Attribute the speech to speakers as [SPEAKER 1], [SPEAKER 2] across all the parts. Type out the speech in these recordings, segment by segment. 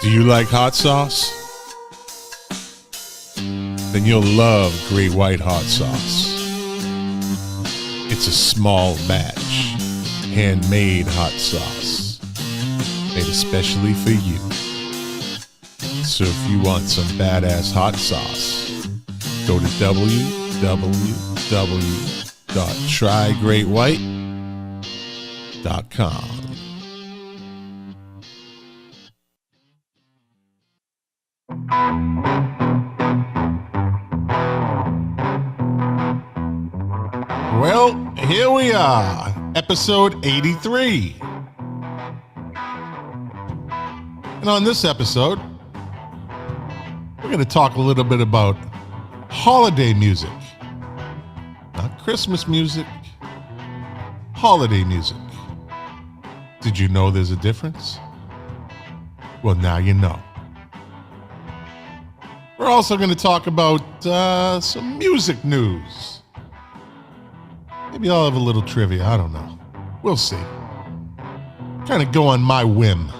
[SPEAKER 1] Do you like hot sauce? Then you'll love Great White Hot Sauce. It's a small batch, handmade hot sauce, made especially for you. So if you want some badass hot sauce, go to www.trygreatwhite.com. Well, here we are, episode 83. And on this episode, we're going to talk a little bit about holiday music. Not Christmas music, holiday music. Did you know there's a difference? Well, now you know. We're also going to talk about some music news. Maybe I'll have a little trivia. I don't know. We'll see. Kind of go on my whim.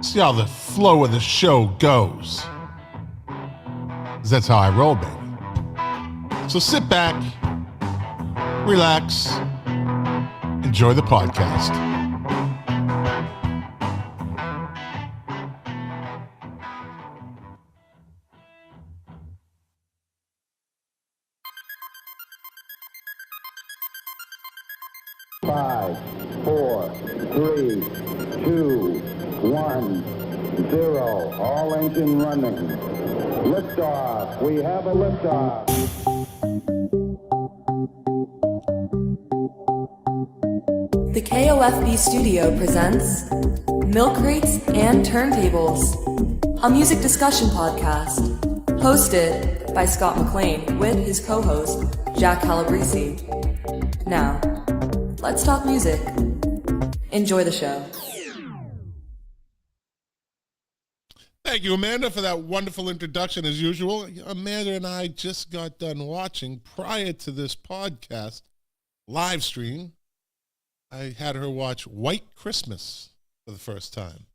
[SPEAKER 1] See how the flow of the show goes. 'Cause that's how I roll, baby. So sit back, relax, enjoy the podcast.
[SPEAKER 2] Five, four, three, two, one, zero. All engine running. Liftoff. We have a liftoff.
[SPEAKER 3] The KOFB Studio presents Milk Crates and Turntables, a music discussion podcast, hosted by Scott McLean with his co-host, Jack Calabrese. Now, let's talk music. Enjoy the show.
[SPEAKER 1] Thank you, Amanda, for that wonderful introduction as usual. Amanda and I just got done watching, prior to this podcast, Livestream. I had her watch White Christmas for the first time.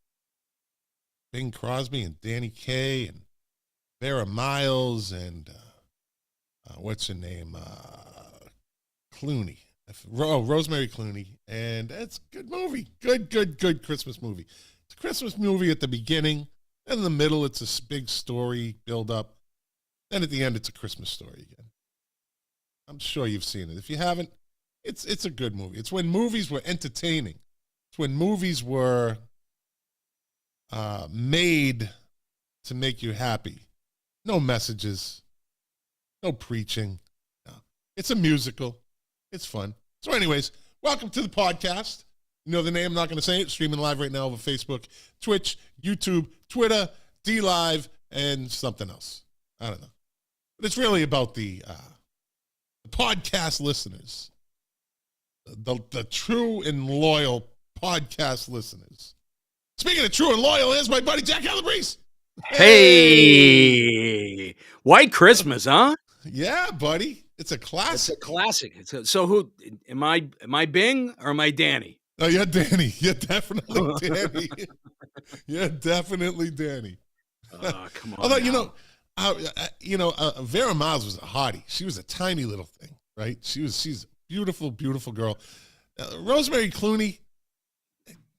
[SPEAKER 1] Bing Crosby and Danny Kaye and Vera Miles and what's her name? Clooney. Rosemary Clooney. And it's a good movie. Good Christmas movie. It's a Christmas movie at the beginning. In the middle, it's a big story build up. Then at the end, it's a Christmas story again. I'm sure you've seen it. If you haven't, it's a good movie. It's when movies were entertaining. It's when movies were made to make you happy. No messages, no preaching. No. It's a musical. It's fun. So anyways, welcome to the podcast. You know the name, I'm not going to say it. Streaming live right now over Facebook, Twitch, YouTube, Twitter, D-Live, and something else. I don't know. But it's really about the podcast listeners. The true and loyal podcast listeners. Speaking of true and loyal, here's my buddy Jack Calabrese.
[SPEAKER 4] Hey, White Christmas, huh?
[SPEAKER 1] Yeah, buddy. It's a classic.
[SPEAKER 4] It's a classic. So who am I? Am I Bing or am I Danny?
[SPEAKER 1] Oh, you're Danny. You're definitely Danny. You're definitely Danny.
[SPEAKER 4] Come on.
[SPEAKER 1] Although Vera Miles was a hottie. She was a tiny little thing, right? She's a beautiful, beautiful girl. Rosemary Clooney,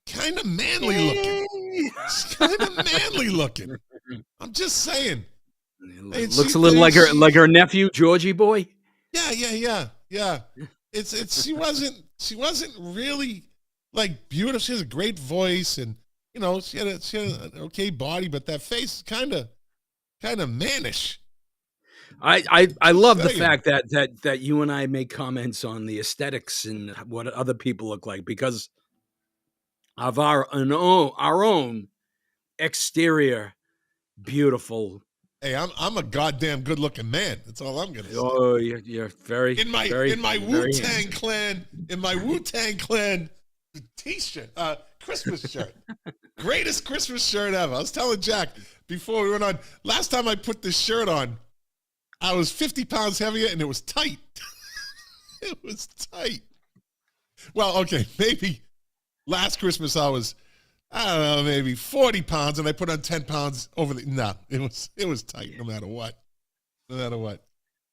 [SPEAKER 1] kind of manly looking. She's kind of manly looking. I'm just saying.
[SPEAKER 4] Looks a little like her nephew, Georgie boy.
[SPEAKER 1] Yeah. She wasn't really like beautiful. She has a great voice, and she had an okay body, but that face is kind of mannish.
[SPEAKER 4] I love the fact that you and I make comments on the aesthetics and what other people look like because of our own exterior beautiful.
[SPEAKER 1] Hey, I'm a goddamn good looking man. That's all I'm gonna say.
[SPEAKER 4] Oh, you're very
[SPEAKER 1] in my Wu-Tang Clan t-shirt, Christmas shirt, greatest Christmas shirt ever. I was telling Jack before we went on. Last time I put this shirt on, I was 50 pounds heavier, and it was tight. It was tight. Well, okay, maybe last Christmas I was I don't know, maybe 40 pounds, and I put on 10 pounds over the. No, it was tight no matter what. No matter what.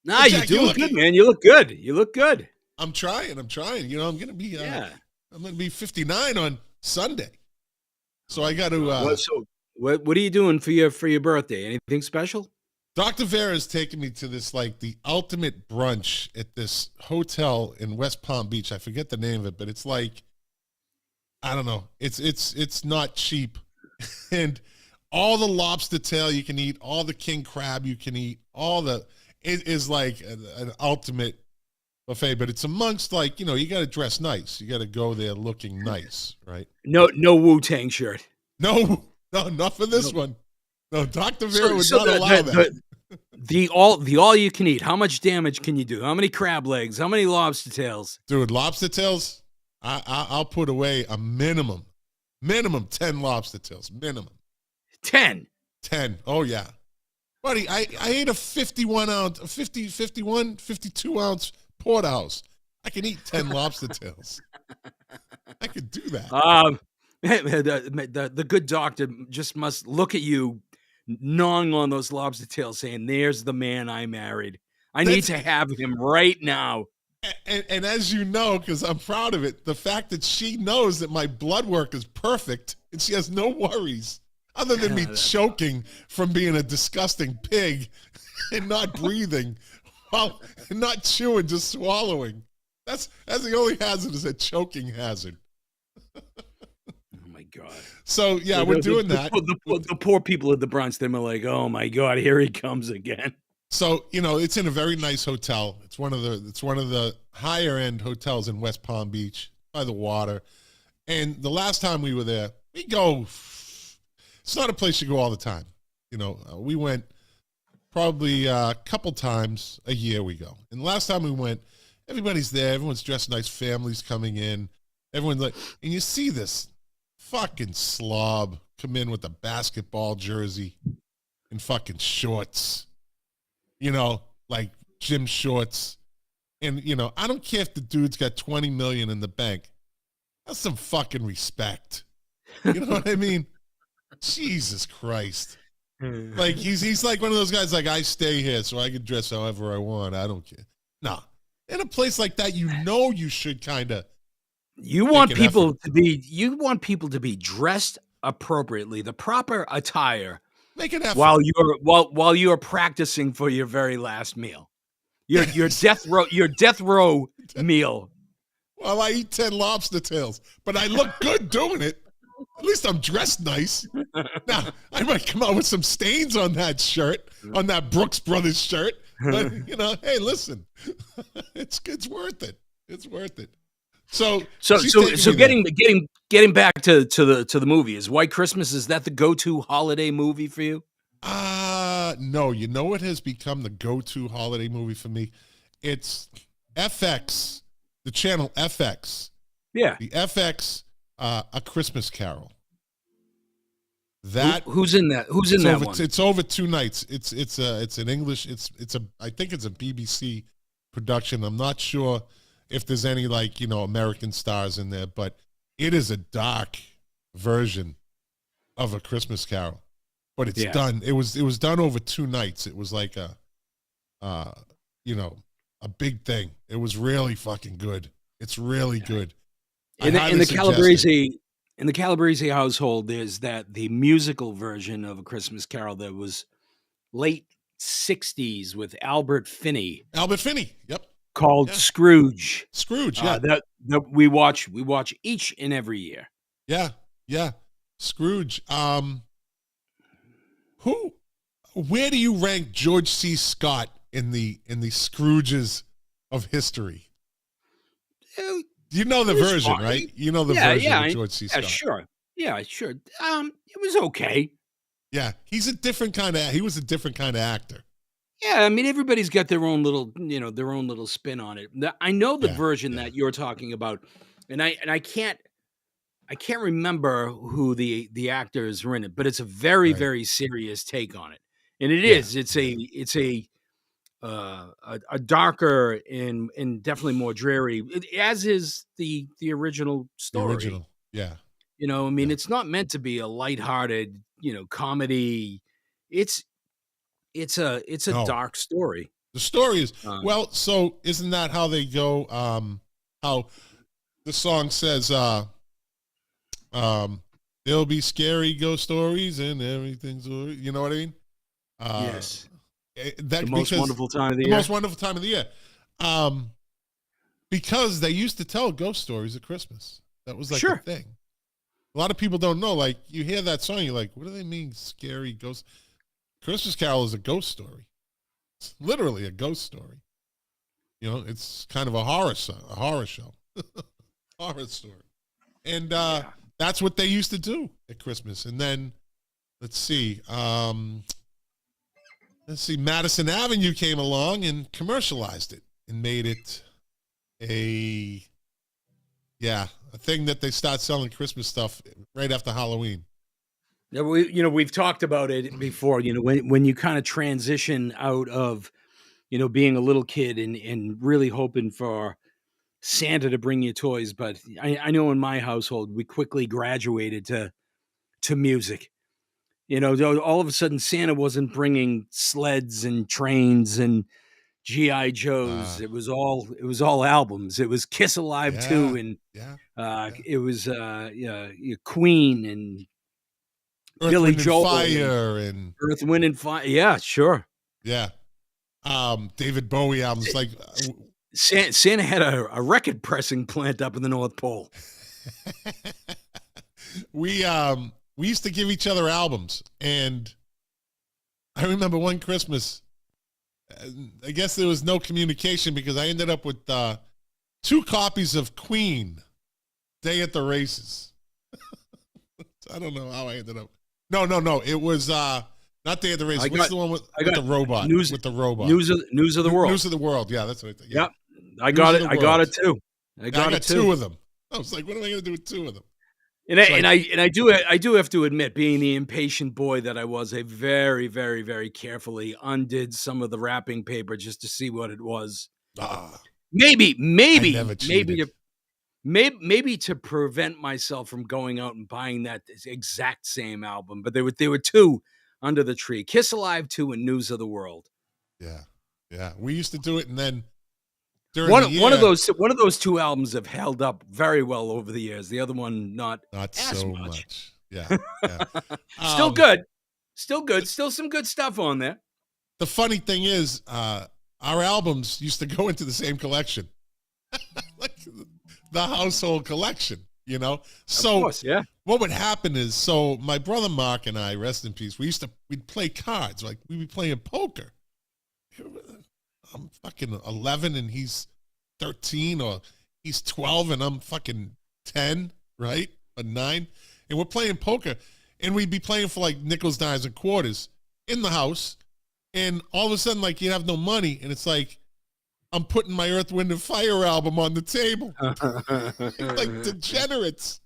[SPEAKER 4] Nah,
[SPEAKER 1] But
[SPEAKER 4] you're
[SPEAKER 1] Jack,
[SPEAKER 4] doing good, man. You look good. You look good.
[SPEAKER 1] I'm trying. You know, I'm gonna be. I'm gonna be 59 on Sunday, so I got to.
[SPEAKER 4] What are you doing for your birthday? Anything special?
[SPEAKER 1] Dr. Vera is taking me to this like the ultimate brunch at this hotel in West Palm Beach. I forget the name of it, but it's like, I don't know. It's not cheap, and all the lobster tail you can eat, all the king crab you can eat, it is like an ultimate buffet. But it's amongst like, you know, you got to dress nice. You got to go there looking nice, right?
[SPEAKER 4] No Wu-Tang shirt.
[SPEAKER 1] No, not for this one. No, Dr. Vera would not allow that.
[SPEAKER 4] The all you can eat. How much damage can you do? How many crab legs? How many lobster tails?
[SPEAKER 1] Dude, lobster tails, I'll put away a minimum 10 lobster tails. Minimum.
[SPEAKER 4] 10.
[SPEAKER 1] Oh, yeah. Buddy, I ate a 52 ounce porterhouse. I can eat 10 lobster tails. I could do that.
[SPEAKER 4] The good doctor just must look at you gnawing on those lobster tails saying, there's the man I married. I need to have him right now.
[SPEAKER 1] And as you know, because I'm proud of it, the fact that she knows that my blood work is perfect and she has no worries other than me choking from being a disgusting pig and not breathing, while not chewing, just swallowing. That's the only hazard, is a choking hazard.
[SPEAKER 4] God.
[SPEAKER 1] So yeah, we're doing that.
[SPEAKER 4] The poor people at the brunch, they're like, "Oh my God, here he comes again."
[SPEAKER 1] So, you know, it's in a very nice hotel. It's one of the higher end hotels in West Palm Beach by the water. And the last time we were there, it's not a place you go all the time. You know, we went probably a couple times a year we go. And the last time we went, everybody's there, everyone's dressed nice, families coming in, everyone's like, and you see this fucking slob come in with a basketball jersey and fucking shorts, you know, like gym shorts. And, you know, I don't care if the dude's got 20 million in the bank. That's some fucking respect. You know what I mean? Jesus Christ. Like he's like one of those guys like, I stay here so I can dress however I want. I don't care. Nah. In a place like that, you know, you should kind of
[SPEAKER 4] You want people to be dressed appropriately, the proper attire.
[SPEAKER 1] Make an effort
[SPEAKER 4] while you're practicing for your very last meal. Your death row meal.
[SPEAKER 1] Well, I eat 10 lobster tails, but I look good doing it. At least I'm dressed nice. Now, I might come out with some stains on that shirt, on that Brooks Brothers shirt. But, you know, hey, listen, it's worth it. It's worth it. So
[SPEAKER 4] getting back to the movie, is White Christmas, is that the go-to holiday movie for you?
[SPEAKER 1] No, you know what has become the go-to holiday movie for me? It's FX, the channel FX.
[SPEAKER 4] Yeah.
[SPEAKER 1] The FX A Christmas Carol.
[SPEAKER 4] Who's in that? Who's in that one?
[SPEAKER 1] It's over 2 nights. It's an English, I think it's a BBC production. I'm not sure if there's any, like, you know, American stars in there, but it is a dark version of A Christmas Carol. But it's done. It was done over 2 nights. It was like a big thing. It was really fucking good. It's really good.
[SPEAKER 4] In the Calabrese household, there's the musical version of A Christmas Carol that was late 60s with Albert Finney.
[SPEAKER 1] Yep.
[SPEAKER 4] Called Scrooge.
[SPEAKER 1] Yeah.
[SPEAKER 4] That we watch each and every year.
[SPEAKER 1] Yeah. Scrooge. Where do you rank George C. Scott in the Scrooges of history? You know the version,
[SPEAKER 4] fine.
[SPEAKER 1] Right? You know the version of George C. Scott.
[SPEAKER 4] Sure. Yeah, sure. It was okay.
[SPEAKER 1] Yeah, he was a different kind of actor.
[SPEAKER 4] Yeah, I mean, everybody's got their own little spin on it. I know the version that you're talking about, and I can't remember who the actors were in it, but it's a very very serious take on it, and it's a darker and definitely more dreary, as is the original story.
[SPEAKER 1] Yeah.
[SPEAKER 4] You know, I mean, it's not meant to be a lighthearted, comedy. It's a
[SPEAKER 1] No.
[SPEAKER 4] dark story.
[SPEAKER 1] The story is well. So isn't that how they go? How the song says, "There'll be scary ghost stories and everything's." You know what I mean?
[SPEAKER 4] Yes.
[SPEAKER 1] That
[SPEAKER 4] the most wonderful time of the year.
[SPEAKER 1] Most wonderful time of the year. Because they used to tell ghost stories at Christmas. That was like a thing. A lot of people don't know. Like, you hear that song, you're like, what do they mean, scary ghost? Christmas Carol is a ghost story. It's literally a ghost story. You know, it's kind of a horror show. Horror story. And that's what they used to do at Christmas. And then, let's see, Madison Avenue came along and commercialized it and made it a thing that they start selling Christmas stuff right after Halloween.
[SPEAKER 4] Yeah, we've talked about it before. When you kind of transition out of, being a little kid and really hoping for Santa to bring you toys, but I know in my household we quickly graduated to music. All of a sudden Santa wasn't bringing sleds and trains and G.I. Joes. It was all albums. It was Kiss Alive 2 and it was Queen and
[SPEAKER 1] Earth,
[SPEAKER 4] Billy
[SPEAKER 1] Wind,
[SPEAKER 4] Joel
[SPEAKER 1] and Fire and
[SPEAKER 4] Earth, Wind and Fire. Yeah, sure.
[SPEAKER 1] Yeah. David Bowie albums like
[SPEAKER 4] Santa had a record pressing plant up in the North Pole.
[SPEAKER 1] We used to give each other albums, and I remember one Christmas, I guess there was no communication because I ended up with 2 copies of Queen, Day at the Races. I don't know how I ended up. No. It was not Day at the Races. What's the one with the robot? With the robot.
[SPEAKER 4] News of the World.
[SPEAKER 1] News of the World. Yeah, that's what I think. Yeah.
[SPEAKER 4] Yep. I got it too.
[SPEAKER 1] I got 2 of them. I was like, what am I going to do with 2 of them?
[SPEAKER 4] And I do have to admit, being the impatient boy that I was, I very, very, very carefully undid some of the wrapping paper just to see what it was. Maybe to prevent myself from going out and buying that exact same album. But there were 2 under the tree: Kiss Alive 2 and News of the World.
[SPEAKER 1] Yeah. We used to do it, and then
[SPEAKER 4] one of those 2 albums have held up very well over the years. The other one not as
[SPEAKER 1] so much. Yeah.
[SPEAKER 4] Still good. Still some good stuff on there.
[SPEAKER 1] The funny thing is, our albums used to go into the same collection, like the household collection. So
[SPEAKER 4] of course, yeah.
[SPEAKER 1] What would happen is, so my brother Mark and I, rest in peace, we'd play cards, like we'd be playing poker. I'm fucking 11 and he's 13, or he's 12 and I'm fucking 10, right? Or 9. And we're playing poker, and we'd be playing for like nickels, dimes, and quarters in the house. And all of a sudden, like, you have no money, and it's like, I'm putting my Earth, Wind, and Fire album on the table. Like degenerates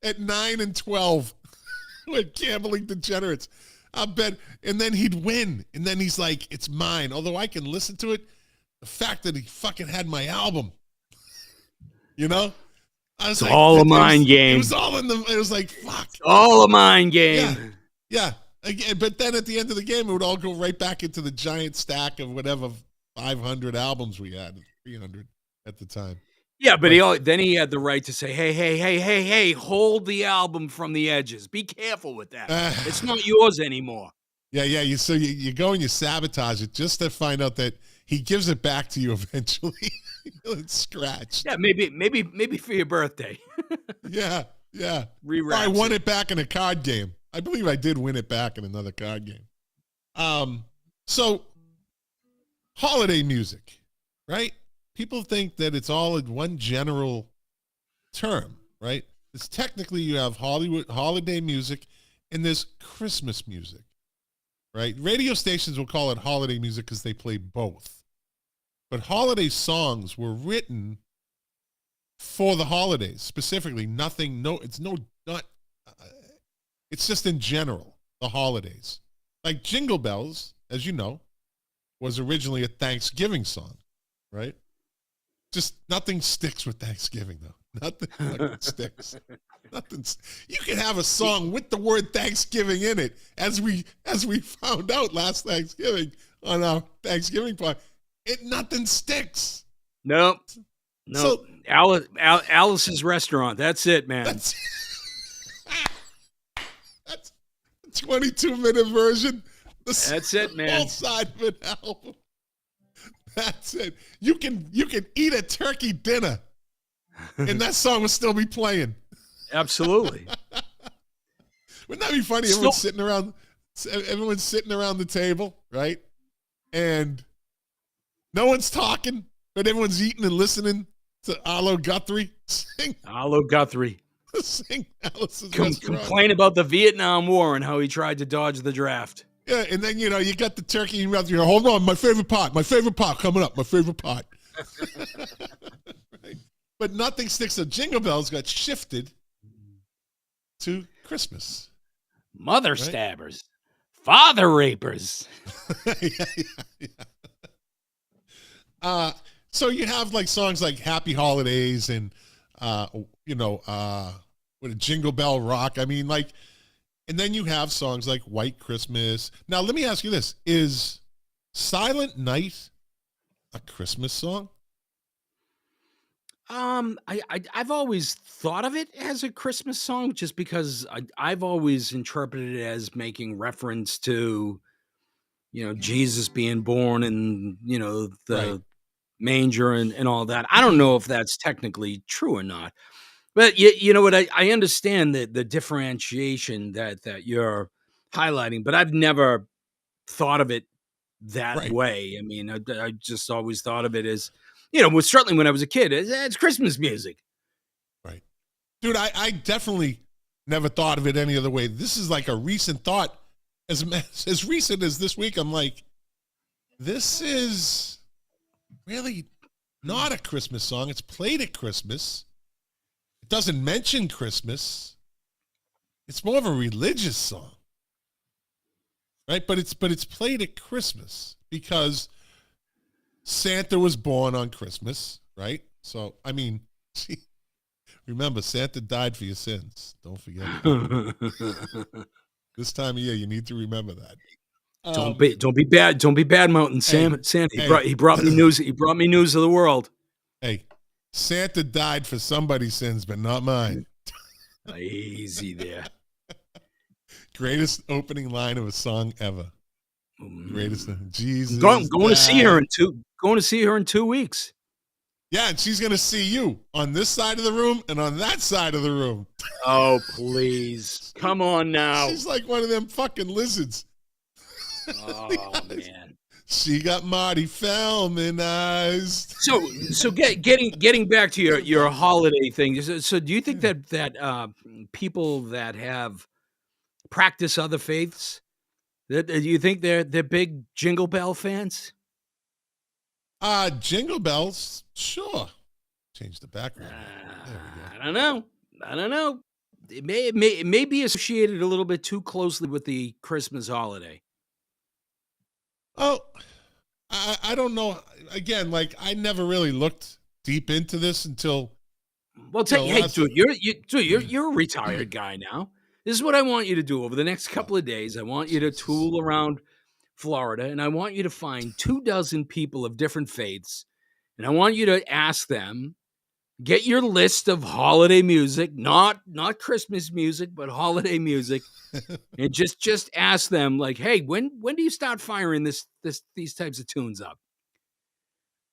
[SPEAKER 1] at 9 and 12. We're gambling degenerates. I bet. And then he'd win. And then he's like, it's mine. Although I can listen to it, the fact that he fucking had my album,
[SPEAKER 4] It's like, all a mind game.
[SPEAKER 1] It was all it was like, fuck.
[SPEAKER 4] It's all a mind game.
[SPEAKER 1] Yeah. Again, but then at the end of the game, it would all go right back into the giant stack of whatever 500 albums we had, 300 at the time.
[SPEAKER 4] Yeah, but then he had the right to say, hey, hold the album from the edges. Be careful with that. It's not yours anymore.
[SPEAKER 1] Yeah. So you go and you sabotage it just to find out that he gives it back to you eventually. It's scratched.
[SPEAKER 4] Yeah, maybe for your birthday.
[SPEAKER 1] Yeah.
[SPEAKER 4] Rewraps
[SPEAKER 1] I won it back in a card game. I believe I did win it back in another card game. So holiday music, right? People think that it's all in one general term, right? It's technically, you have holiday music and there's Christmas music, right? Radio stations will call it holiday music because they play both. But holiday songs were written for the holidays specifically. It's just in general, the holidays. Like Jingle Bells, as you know, was originally a Thanksgiving song, right? Just nothing sticks with Thanksgiving, though. Nothing sticks. You can have a song with the word Thanksgiving in it, as we found out last Thanksgiving on our Thanksgiving party. Nothing sticks.
[SPEAKER 4] Nope. So, Alice's Restaurant. That's it, man.
[SPEAKER 1] That's a 22-minute version.
[SPEAKER 4] That's it, man.
[SPEAKER 1] Whole side of an album. That's it. You can eat a turkey dinner, and that song will still be playing.
[SPEAKER 4] Absolutely.
[SPEAKER 1] Wouldn't that be funny? Everyone's sitting around the table, right? And no one's talking, but everyone's eating and listening to Arlo Guthrie sing.
[SPEAKER 4] Arlo Guthrie.
[SPEAKER 1] Sing Alice's Restaurant.
[SPEAKER 4] Complain about the Vietnam War and how he tried to dodge the draft.
[SPEAKER 1] Yeah, and then, you got the turkey in your mouth. Hold on, my favorite part coming up, my favorite part. Right? But nothing sticks. The Jingle Bells got shifted to Christmas.
[SPEAKER 4] Mother stabbers. Father rapers.
[SPEAKER 1] Yeah. So you have like songs like Happy Holidays and, with a Jingle Bell Rock. I mean, like, and then you have songs like White Christmas. Now, let me ask you this. Is Silent Night a Christmas song?
[SPEAKER 4] I've always thought of it as a Christmas song just because I've always interpreted it as making reference to, Jesus being born and, the manger and all that. I don't know if that's technically true or not. But you know what? I understand the differentiation that you're highlighting, but I've never thought of it that way. I mean, I just always thought of it as, certainly when I was a kid, it's Christmas music.
[SPEAKER 1] Right. Dude, I definitely never thought of it any other way. This is like a recent thought. As recent as this week, I'm like, this is really not a Christmas song. It's played at Christmas. It doesn't mention Christmas. It's more of a religious song, right? But it's played at Christmas because Santa was born on Christmas, right? So, I mean, remember, Santa died for your sins. Don't forget it. This time of year, you need to remember that.
[SPEAKER 4] Don't be bad. Don't be bad, Mountain Sam. Santa. He brought me news. He brought me news of the world.
[SPEAKER 1] Hey, Santa died for somebody's sins, but not mine.
[SPEAKER 4] Easy there.
[SPEAKER 1] Greatest opening line of a song ever. Greatest. Jesus.
[SPEAKER 4] Going to see her in 2 weeks.
[SPEAKER 1] Yeah, and she's going to see you on this side of the room and on that side of the room.
[SPEAKER 4] Oh, please. Come on now.
[SPEAKER 1] She's like one of them fucking lizards.
[SPEAKER 4] Oh, man.
[SPEAKER 1] She got Marty Feldmanized.
[SPEAKER 4] So getting back to your holiday thing. So do you think that people that have practice other faiths, do you think they're big Jingle Bell fans?
[SPEAKER 1] Jingle bells, sure. Change the background.
[SPEAKER 4] I don't know. It may be associated a little bit too closely with the Christmas holiday.
[SPEAKER 1] Oh, I don't know. Again, like I never really looked deep into this until.
[SPEAKER 4] Well, hey, dude, you're a retired guy now. This is what I want you to do over the next couple of days. I want you to tool around Florida, and I want you to find 24 people of different faiths, and I want you to ask them, get your list of holiday music, not Christmas music, but holiday music, and just ask them, like, hey, when do you start firing these types of tunes up?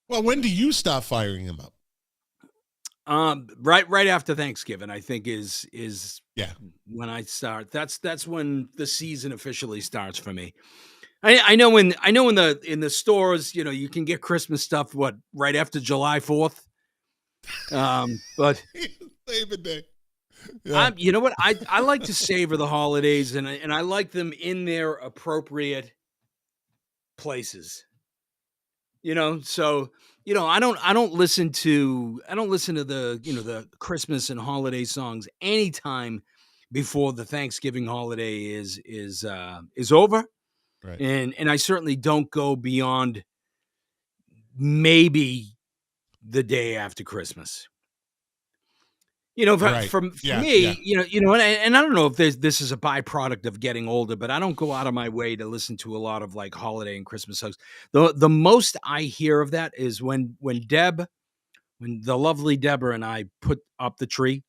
[SPEAKER 1] Well, when do you stop firing them up?
[SPEAKER 4] Right after Thanksgiving, I think is when I start. That's when the season officially starts for me. I know in the stores, you can get Christmas stuff right after July 4th. But
[SPEAKER 1] Labor Day. Yeah.
[SPEAKER 4] You know what? I like to savor the holidays, and I like them in their appropriate places. So I don't listen to the the Christmas and holiday songs anytime before the Thanksgiving holiday is over.
[SPEAKER 1] Right.
[SPEAKER 4] And I certainly don't go beyond maybe the day after Christmas. You know,
[SPEAKER 1] Right.
[SPEAKER 4] for
[SPEAKER 1] Yeah,
[SPEAKER 4] me,
[SPEAKER 1] yeah.
[SPEAKER 4] and I don't know if this is a byproduct of getting older, but I don't go out of my way to listen to a lot of like holiday and Christmas songs. The most I hear of that is when the lovely Deborah and I put up the tree,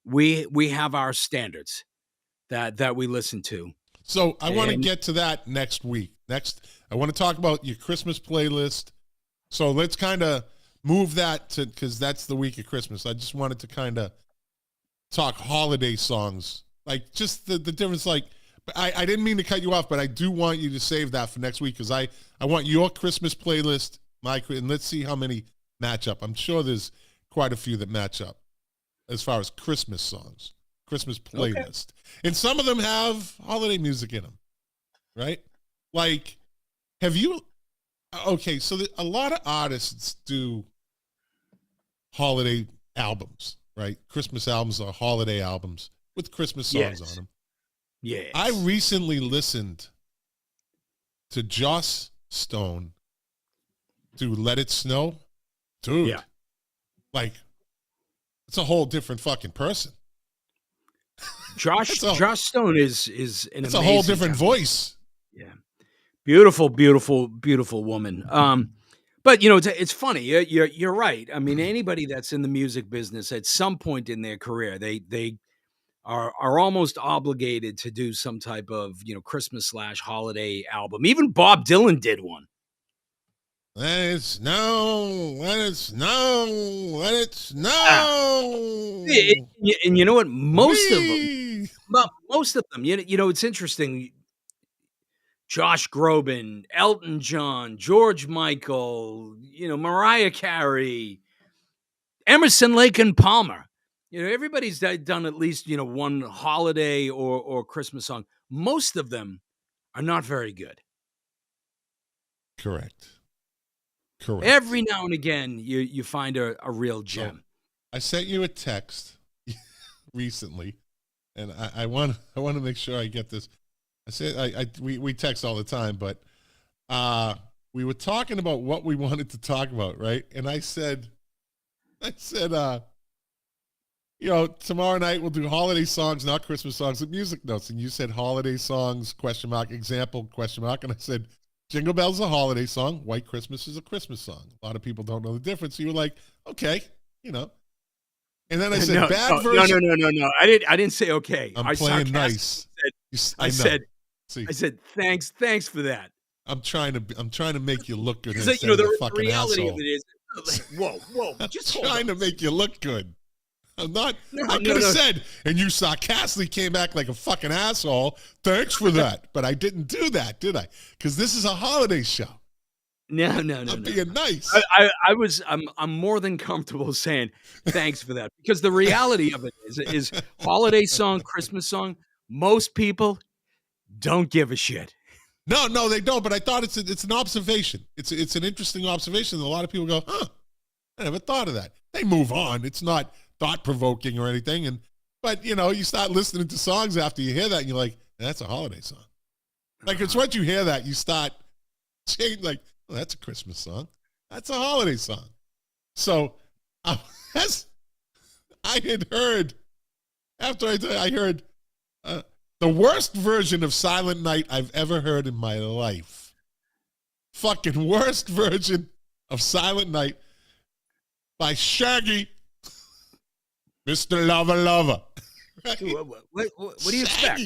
[SPEAKER 4] we have our standards that we listen to.
[SPEAKER 1] So I want to
[SPEAKER 4] And
[SPEAKER 1] get to that next week. I want to talk about your Christmas playlist. So let's kind of move that to, because that's the week of Christmas. I just wanted to kind of talk holiday songs, like just the difference. Like, I didn't mean to cut you off, but I do want you to save that for next week, because I want your Christmas playlist, and let's see how many match up. I'm sure there's quite a few that match up as far as Christmas songs, Christmas playlist. Okay. And some of them have holiday music in them, right? Like, have you, okay, so a lot of artists do holiday albums, right? Christmas albums are holiday albums with Christmas songs on them.
[SPEAKER 4] Yeah.
[SPEAKER 1] I recently listened to Joss Stone do Let It Snow. Dude, like, it's a whole different fucking person.
[SPEAKER 4] Josh Stone is an
[SPEAKER 1] it's a whole different voice.
[SPEAKER 4] Yeah. Beautiful, beautiful, beautiful woman. But it's funny. You're right. I mean, anybody that's in the music business at some point in their career, they are almost obligated to do some type of Christmas/holiday album. Even Bob Dylan did one.
[SPEAKER 1] Let it snow, let it snow, let it snow.
[SPEAKER 4] And you know what? Most of them, it's interesting. Josh Groban, Elton John, George Michael, Mariah Carey, Emerson, Lake and Palmer. Everybody's done at least, one holiday or Christmas song. Most of them are not very good.
[SPEAKER 1] Correct.
[SPEAKER 4] Every now and again, you find a real gem.
[SPEAKER 1] So, I sent you a text recently, and I want to make sure I get this. I said we text all the time, but we were talking about what we wanted to talk about, right? And I said, tomorrow night we'll do holiday songs, not Christmas songs, with music notes. And you said holiday songs, ? Example, ? And I said, Jingle Bells is a holiday song. White Christmas is a Christmas song. A lot of people don't know the difference. So you were like, okay, And then I said, version.
[SPEAKER 4] No. I didn't say okay.
[SPEAKER 1] I'm playing nice.
[SPEAKER 4] I said, thanks for that.
[SPEAKER 1] I'm trying to make you look good.
[SPEAKER 4] Because the reality
[SPEAKER 1] asshole.
[SPEAKER 4] of it is, whoa, just
[SPEAKER 1] trying to make you look good. I'm not. I could have said, and you sarcastically came back like a fucking asshole. Thanks for that, but I didn't do that, did I? Because this is a holiday show.
[SPEAKER 4] No.
[SPEAKER 1] I'm being nice.
[SPEAKER 4] I'm more than comfortable saying thanks for that, because the reality of it is holiday song, Christmas song. Most people don't give a shit.
[SPEAKER 1] No, they don't. But I thought it's an observation. It's an interesting observation. A lot of people go, I never thought of that. They move on. It's not thought-provoking or anything. But you start listening to songs after you hear that, and you're like, that's a holiday song. Like, it's once you hear that, you start saying, like, oh, that's a Christmas song. That's a holiday song. So, as I had heard, after I heard the worst version of Silent Night I've ever heard in my life. Fucking worst version of Silent Night by Shaggy. Mr. Lover. Right?
[SPEAKER 4] What do you expect?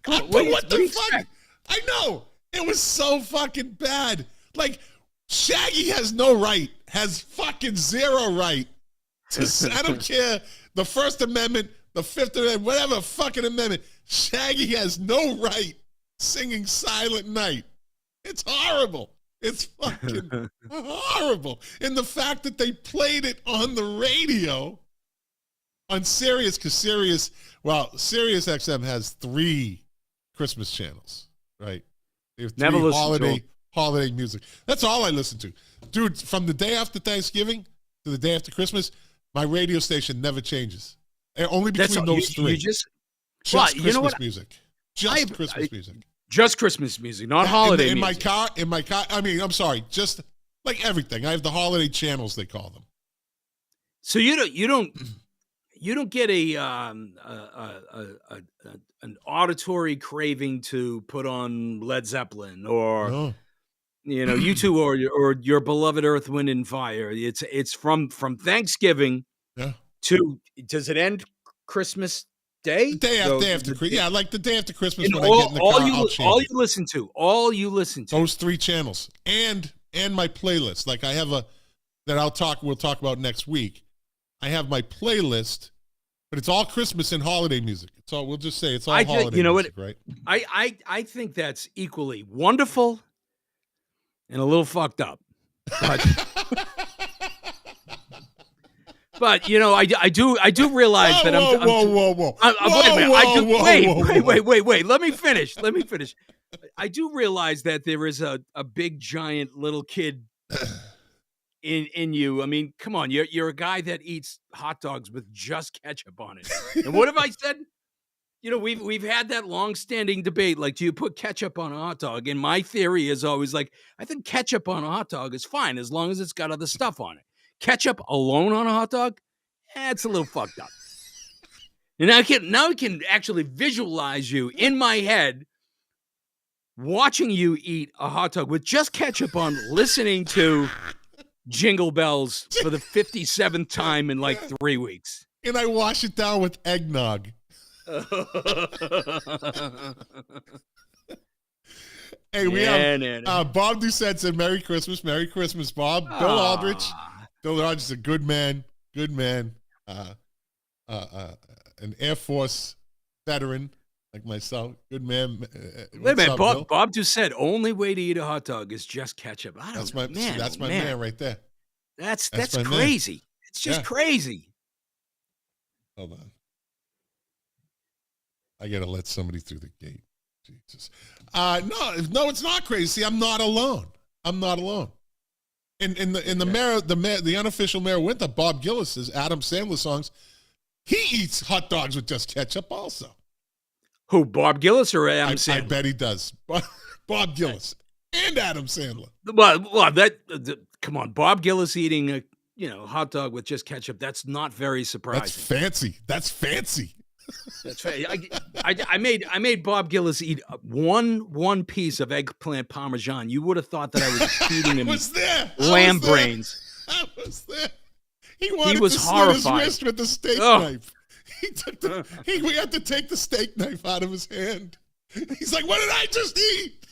[SPEAKER 1] What the fuck? I know. It was so fucking bad. Like, Shaggy has fucking zero right to, I don't care, the First Amendment, the Fifth Amendment, whatever fucking amendment. Shaggy has no right singing Silent Night. It's horrible. It's fucking horrible. And the fact that they played it on the radio on Sirius, because Sirius XM has 3 Christmas channels, right? They have 3 holiday music. That's all I listen to. Dude, from the day after Thanksgiving to the day after Christmas, my radio station never changes. Only between those 3. Just Christmas music. Just Christmas music.
[SPEAKER 4] Just Christmas music, not holiday music.
[SPEAKER 1] In my car, I mean, I'm sorry, just like everything. I have the holiday channels, they call them.
[SPEAKER 4] So you you don't get an auditory craving to put on Led Zeppelin or
[SPEAKER 1] No.
[SPEAKER 4] you two or your beloved Earth, Wind and Fire. It's from Thanksgiving
[SPEAKER 1] Yeah.
[SPEAKER 4] to, does it end Christmas Day?
[SPEAKER 1] The day after, yeah, like the day after Christmas when I get in the car, I'll change
[SPEAKER 4] all
[SPEAKER 1] it.
[SPEAKER 4] you listen to
[SPEAKER 1] Those 3 channels and my playlist. Like I have we'll talk about next week. I have my playlist, but it's all Christmas and holiday music. It's all, we'll just say it's all holiday music, right?
[SPEAKER 4] I think that's equally wonderful and a little fucked up. But I do realize that wait. Let me finish. I do realize that there is a big giant little kid in you. I mean, come on, you're a guy that eats hot dogs with just ketchup on it. And what have I said? We've had that long-standing debate. Like, do you put ketchup on a hot dog? And my theory is always like, I think ketchup on a hot dog is fine as long as it's got other stuff on it. Ketchup alone on a hot dog, it's a little fucked up. And I can actually visualize you in my head watching you eat a hot dog with just ketchup on, listening to Jingle Bells for the 57th time in like 3 weeks.
[SPEAKER 1] And I wash it down with eggnog. Hey, we have Bob Doucette said, Merry Christmas, Bob. Bill Aldrich is a good man, an Air Force veteran like myself, good man.
[SPEAKER 4] Wait a minute, Bob Doucette, only way to eat a hot dog is just ketchup.
[SPEAKER 1] That's my man right there.
[SPEAKER 4] That's crazy. Man. It's just crazy.
[SPEAKER 1] Hold on. I got to let somebody through the gate. Jesus. No, it's not crazy. See, I'm not alone. In the unofficial Mayor Winter, Bob Gillis's Adam Sandler songs, he eats hot dogs with just ketchup also.
[SPEAKER 4] Who, Bob Gillis or Adam Sandler?
[SPEAKER 1] I bet he does. Bob Gillis and Adam Sandler.
[SPEAKER 4] Well, come on, Bob Gillis eating a hot dog with just ketchup. That's not very surprising.
[SPEAKER 1] That's fancy.
[SPEAKER 4] That's right. I made Bob Gillis eat one piece of eggplant parmesan. You would have thought that I was feeding him lamb brains.
[SPEAKER 1] I was there. He wanted
[SPEAKER 4] was
[SPEAKER 1] to
[SPEAKER 4] horrified.
[SPEAKER 1] slit his wrist with the steak knife. We had to take the steak knife out of his hand. He's like, "What did I just eat?"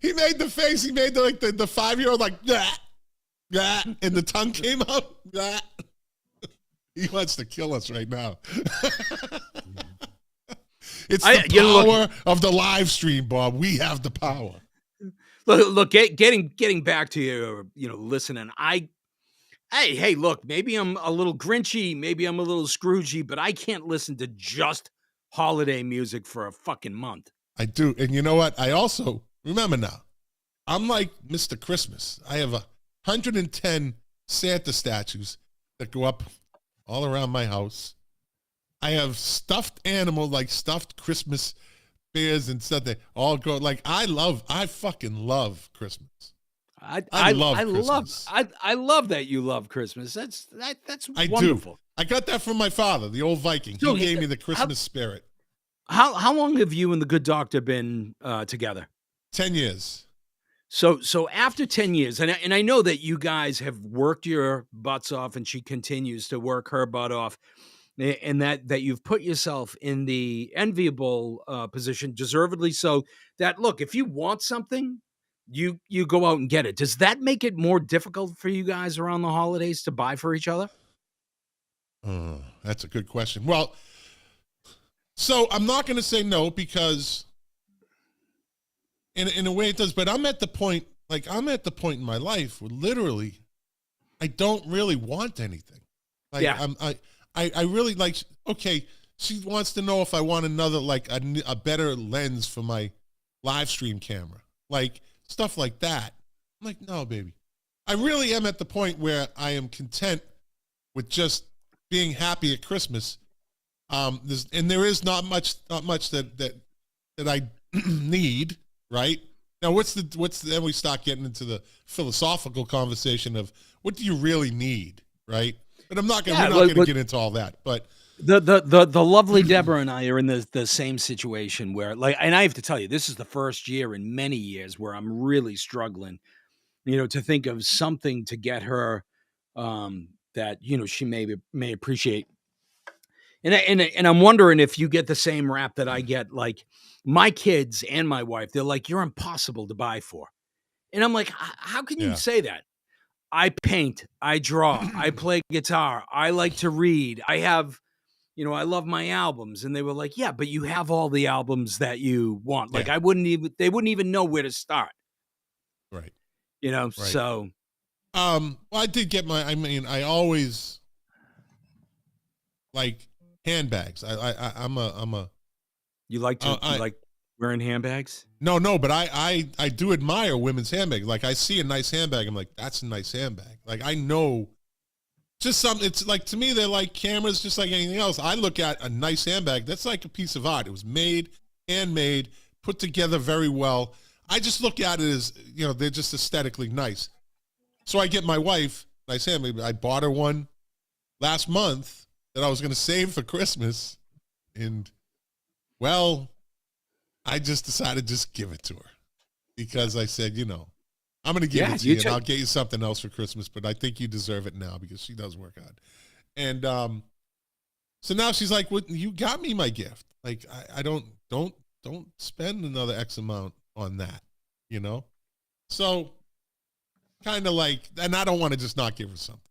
[SPEAKER 1] He made the face. He made the 5-year-old like that, and the tongue came out. He wants to kill us right now. It's the power of the live stream, Bob. We have the power.
[SPEAKER 4] Look, getting back to you, listening. Hey, look, maybe I'm a little Grinchy, maybe I'm a little Scroogey, but I can't listen to just holiday music for a fucking month.
[SPEAKER 1] I do. And you know what? I also, remember now, I'm like Mr. Christmas. I have 110 Santa statues that go up all around my house. I have stuffed animals, like stuffed Christmas bears and stuff that all go, like, I fucking love Christmas. I love Christmas.
[SPEAKER 4] I love that you love Christmas. That's
[SPEAKER 1] I
[SPEAKER 4] wonderful.
[SPEAKER 1] Do. I got that from my father, the old Viking. He gave me the Christmas spirit.
[SPEAKER 4] How long have you and the good doctor been together?
[SPEAKER 1] 10 years.
[SPEAKER 4] So after 10 years, and I know that you guys have worked your butts off, and she continues to work her butt off, and that you've put yourself in the enviable position, deservedly so, that, look, if you want something, you go out and get it. Does that make it more difficult for you guys around the holidays to buy for each other?
[SPEAKER 1] That's a good question. Well, so I'm not going to say no, because in a way it does, but I'm at the point in my life where literally I don't really want anything. Like, yeah. I really, like, okay, she wants to know if I want another, like a better lens for my live stream camera, like stuff like that. I'm like, no, baby. I really am at the point where I am content with just being happy at Christmas. There is not much that I need, right? Now, then we start getting into the philosophical conversation of what do you really need, right? But I'm not gonna.
[SPEAKER 4] Yeah,
[SPEAKER 1] We're not gonna get into all that. But
[SPEAKER 4] the lovely Deborah and I are in the same situation where, like, and I have to tell you, this is the first year in many years where I'm really struggling, to think of something to get her that she may appreciate. And I'm wondering if you get the same rap that I get. Like, my kids and my wife, they're like, "You're impossible to buy for," and I'm like, "How can you say that?" I paint, I draw, I play guitar, I like to read, I have, I love my albums. And they were like, "Yeah, but you have all the albums that you want." Like,
[SPEAKER 1] Yeah.
[SPEAKER 4] they wouldn't even know where to start.
[SPEAKER 1] Right. Right.
[SPEAKER 4] So.
[SPEAKER 1] Well, I did get I always like handbags. I'm a.
[SPEAKER 4] You like wearing handbags?
[SPEAKER 1] No, but I do admire women's handbags. Like, I see a nice handbag, I'm like, that's a nice handbag. Like, I know just something. It's like, to me, they're like cameras, just like anything else. I look at a nice handbag, that's like a piece of art. It was handmade, put together very well. I just look at it as, they're just aesthetically nice. So I get my wife nice handbag. I bought her one last month that I was going to save for Christmas, and well, I just decided to just give it to her because I said, I'm going to give it to you, and I'll get you something else for Christmas, but I think you deserve it now because she does work hard. And so now she's like, "Well, you got me my gift. Like, I don't spend another X amount on that, So kind of like, and I don't want to just not give her something,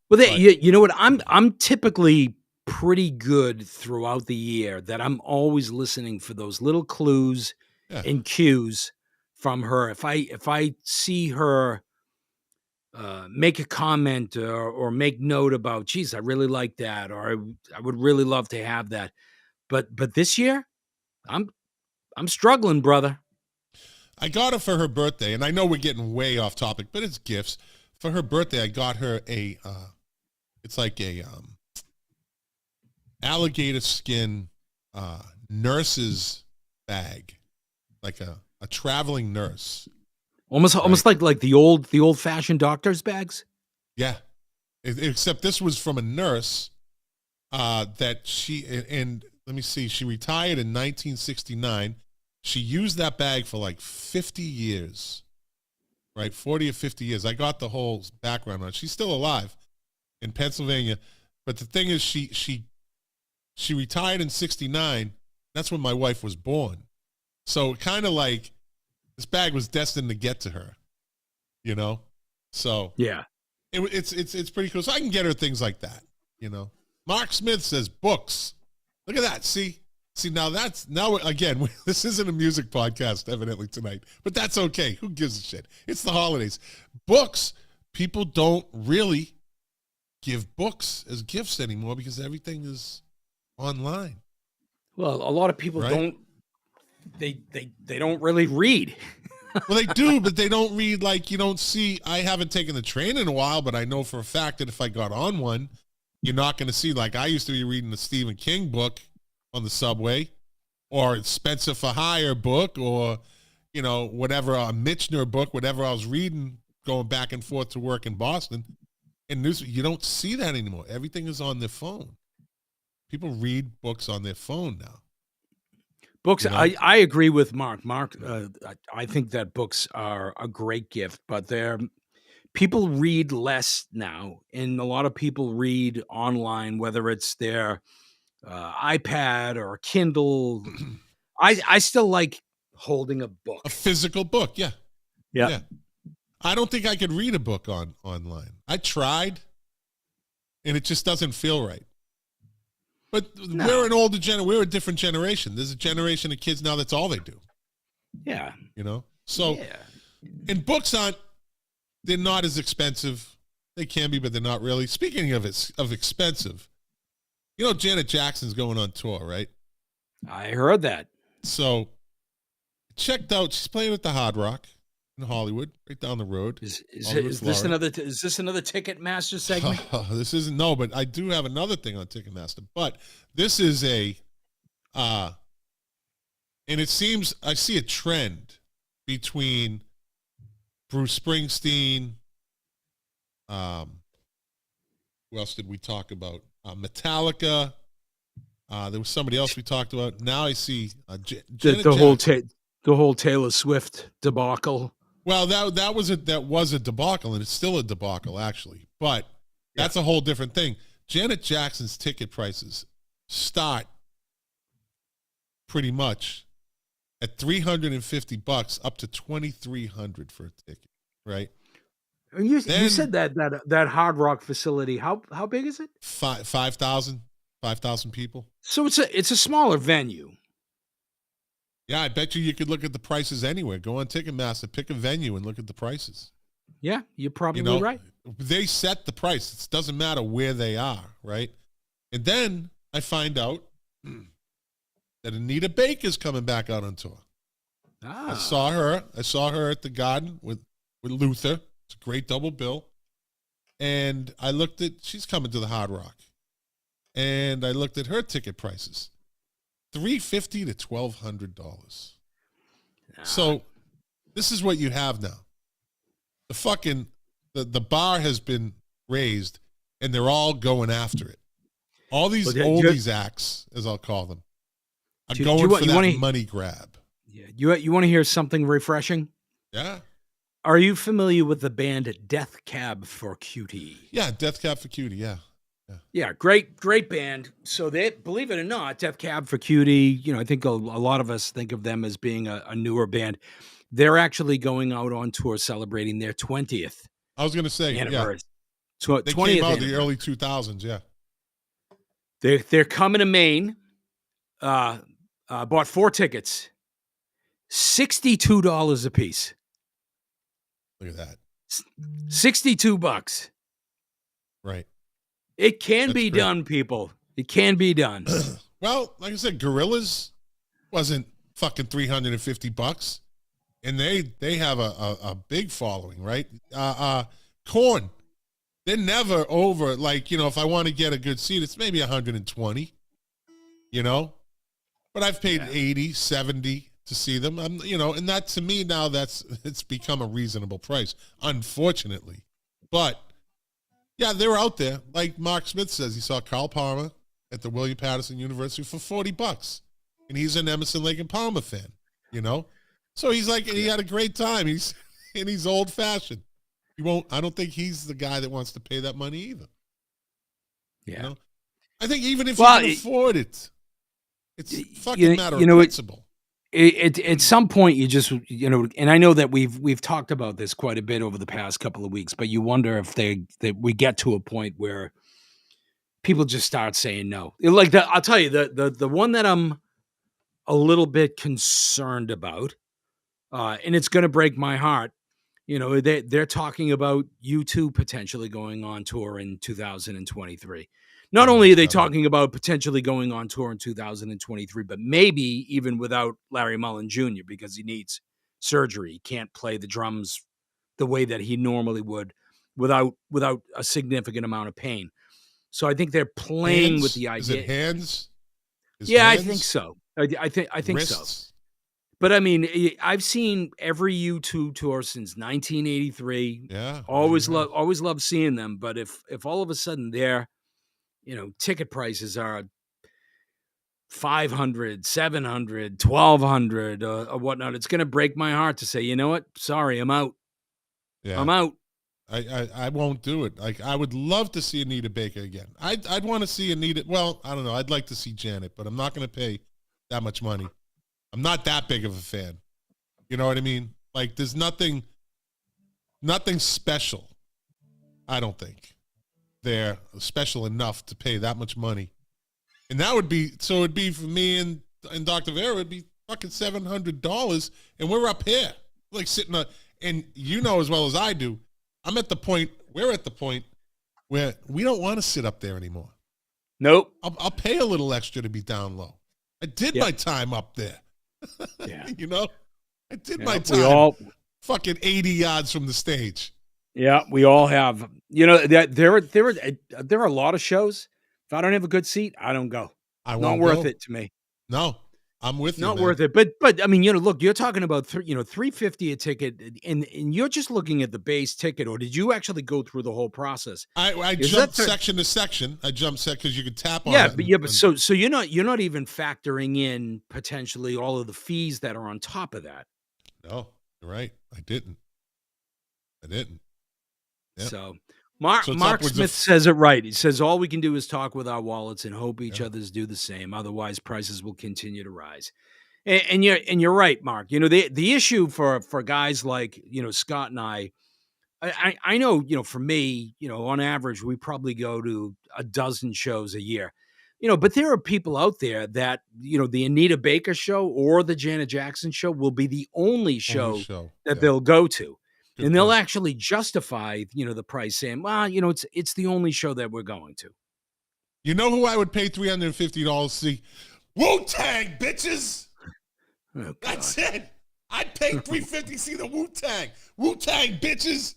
[SPEAKER 4] Well, you know what? I'm typically pretty good throughout the year that I'm always listening for those little clues and cues from her. If I see her make a comment or make note about, geez, I really like that, or I would really love to have that. But this year, I'm struggling, brother.
[SPEAKER 1] I got her for her birthday, and I know we're getting way off topic, but it's gifts. For her birthday, I got her it's like a alligator skin nurse's bag, like a traveling nurse.
[SPEAKER 4] Almost like the old fashioned doctor's bags.
[SPEAKER 1] Yeah, except this was from a nurse that and let me see, she retired in 1969. She used that bag for like 50 years, right? 40 or 50 years. I got the whole background on it. She's still alive in Pennsylvania. But the thing is, she retired in 69. That's when my wife was born. So kind of like this bag was destined to get to her, So
[SPEAKER 4] yeah,
[SPEAKER 1] it's pretty cool. So I can get her things like that, Mark Smith says books. Look at that. See, now again, this isn't a music podcast evidently tonight, but that's okay. Who gives a shit? It's the holidays. Books, people don't really give books as gifts anymore because everything is online.
[SPEAKER 4] Well, a lot of people don't. They don't really read.
[SPEAKER 1] Well, they do, but they don't read. Like, you don't see. I haven't taken the train in a while, but I know for a fact that if I got on one, you're not going to see. Like, I used to be reading the Stephen King book on the subway, or Spencer for Hire book, or whatever, a Michener book, whatever I was reading, going back and forth to work in Boston. And you don't see that anymore. Everything is on their phone. People read books on their phone now.
[SPEAKER 4] Books, I agree with Mark. I think that books are a great gift, but people read less now, and a lot of people read online, whether it's their iPad or Kindle. I still like holding a book,
[SPEAKER 1] a physical book. Yeah. I don't think I could read a book online. I tried, and it just doesn't feel right. But we're we're a different generation. There's a generation of kids now that's all they do.
[SPEAKER 4] Yeah.
[SPEAKER 1] So, and books they're not as expensive. They can be, but they're not really. Speaking of expensive, Janet Jackson's going on tour, right?
[SPEAKER 4] I heard that.
[SPEAKER 1] So, checked out, she's playing at the Hard Rock in Hollywood, right down the road.
[SPEAKER 4] Is this another Ticketmaster segment?
[SPEAKER 1] This isn't, no, but I do have another thing on Ticketmaster. But this is and it seems I see a trend between Bruce Springsteen, Who else did we talk about? Metallica. There was somebody else we talked about. Now I see Janet
[SPEAKER 4] the whole Taylor Swift debacle.
[SPEAKER 1] Well, that was a debacle, and it's still a debacle actually. But that's a whole different thing. Janet Jackson's ticket prices start pretty much at $350 up to $2,300 for a ticket, right?
[SPEAKER 4] And you said that Hard Rock facility. How big is it?
[SPEAKER 1] 5,000 people.
[SPEAKER 4] So it's a smaller venue.
[SPEAKER 1] Yeah, I bet you could look at the prices anywhere. Go on Ticketmaster, pick a venue, and look at the prices.
[SPEAKER 4] Yeah, you're probably right.
[SPEAKER 1] They set the price. It doesn't matter where they are, right? And then I find out that Anita Baker's coming back out on tour. I saw her at the Garden with Luther. It's a great double bill. And I looked at, she's coming to the Hard Rock. And I looked at her ticket prices. $350 to $1,200. So this is what you have now. The bar has been raised, and they're all going after it. All these oldies acts, as I'll call them, are going for that money grab.
[SPEAKER 4] Yeah, you want to hear something refreshing?
[SPEAKER 1] Yeah.
[SPEAKER 4] Are you familiar with the band Death Cab for Cutie?
[SPEAKER 1] Yeah, Death Cab for Cutie. Yeah.
[SPEAKER 4] Yeah, great band. So they, believe it or not, Death Cab for Cutie, I think a lot of us think of them as being a newer band. They're actually going out on tour celebrating their 20th.
[SPEAKER 1] I was going to say,
[SPEAKER 4] anniversary.
[SPEAKER 1] Yeah. They came out in the early 2000s, yeah.
[SPEAKER 4] They're coming to Maine. Bought 4 tickets. $62 a piece.
[SPEAKER 1] Look at that.
[SPEAKER 4] $62.
[SPEAKER 1] Right.
[SPEAKER 4] It can be done, people. It can be done.
[SPEAKER 1] Well, like I said, Gorillaz wasn't fucking $350, and they have a big following, right? Korn, they're never over. Like, if I want to get a good seat, it's maybe 120. But I've paid 80, 70 to see them. And that to me now it's become a reasonable price, unfortunately. But yeah, they're out there. Like Mark Smith says, he saw Carl Palmer at the William Patterson University for $40. And he's an Emerson, Lake and Palmer fan, So he's like, he had a great time. He's old fashioned. I don't think he's the guy that wants to pay that money either.
[SPEAKER 4] Yeah.
[SPEAKER 1] I think even if you can afford it, it's fucking matter of principle.
[SPEAKER 4] At some point, you just, and I know that we've talked about this quite a bit over the past couple of weeks, but you wonder if we get to a point where people just start saying no. Like I'll tell you, the one that I'm a little bit concerned about, and it's going to break my heart. They're talking about U2 potentially going on tour in 2023. Not only are they talking about potentially going on tour in 2023, but maybe even without Larry Mullen Jr. because he needs surgery. He can't play the drums the way that he normally would without a significant amount of pain. So I think they're playing with the idea. Is it
[SPEAKER 1] hands?
[SPEAKER 4] I think so. I think
[SPEAKER 1] Wrists?
[SPEAKER 4] so. But I mean, I've seen every U2 tour since 1983.
[SPEAKER 1] Yeah.
[SPEAKER 4] Always love seeing them. But if all of a sudden their ticket prices are $500, $700, $1,200 or whatnot, it's going to break my heart to say, you know what? Sorry, I'm out.
[SPEAKER 1] Yeah.
[SPEAKER 4] I'm out.
[SPEAKER 1] I won't do it. Like, I would love to see Anita Baker again. I'd want to see Anita. Well, I don't know. I'd like to see Janet, but I'm not going to pay that much money. I'm not that big of a fan. You know what I mean? Like, there's nothing special. I don't think they're special enough to pay that much money. And that would be, so it'd be for me and Dr. Vera, it'd be fucking $700. And we're up here, like sitting and as well as I do, we're at the point where we don't want to sit up there anymore.
[SPEAKER 4] Nope.
[SPEAKER 1] I'll pay a little extra to be down low. I did my time up there.
[SPEAKER 4] Yeah.
[SPEAKER 1] I did my time fucking 80 yards from the stage.
[SPEAKER 4] Yeah, we all have. There are a lot of shows. If I don't have a good seat, I don't go.
[SPEAKER 1] Not
[SPEAKER 4] worth it to me.
[SPEAKER 1] No. I'm with you.
[SPEAKER 4] Not
[SPEAKER 1] man.
[SPEAKER 4] worth it. But I mean, look, you're talking about $350 a ticket, and you're just looking at the base ticket, or did you actually go through the whole process?
[SPEAKER 1] I jumped section to section. I jumped because you could tap on it.
[SPEAKER 4] But so you're not even factoring in potentially all of the fees that are on top of that.
[SPEAKER 1] No, you're right. I didn't. Yep.
[SPEAKER 4] So Mark Smith says it right. He says all we can do is talk with our wallets and hope each others do the same. Otherwise, prices will continue to rise. And you're right, Mark. The issue for guys like Scott and I know for me, on average we probably go to a dozen shows a year. But there are people out there that the Anita Baker show or the Janet Jackson show will be the only show that they'll go to. Good and they'll point. Actually justify, the price, saying, well, it's the only show that we're going to.
[SPEAKER 1] You know who I would pay $350 to see? Wu-Tang, bitches! Oh, that's it. I'd pay $350 to see the Wu-Tang. Wu-Tang, bitches!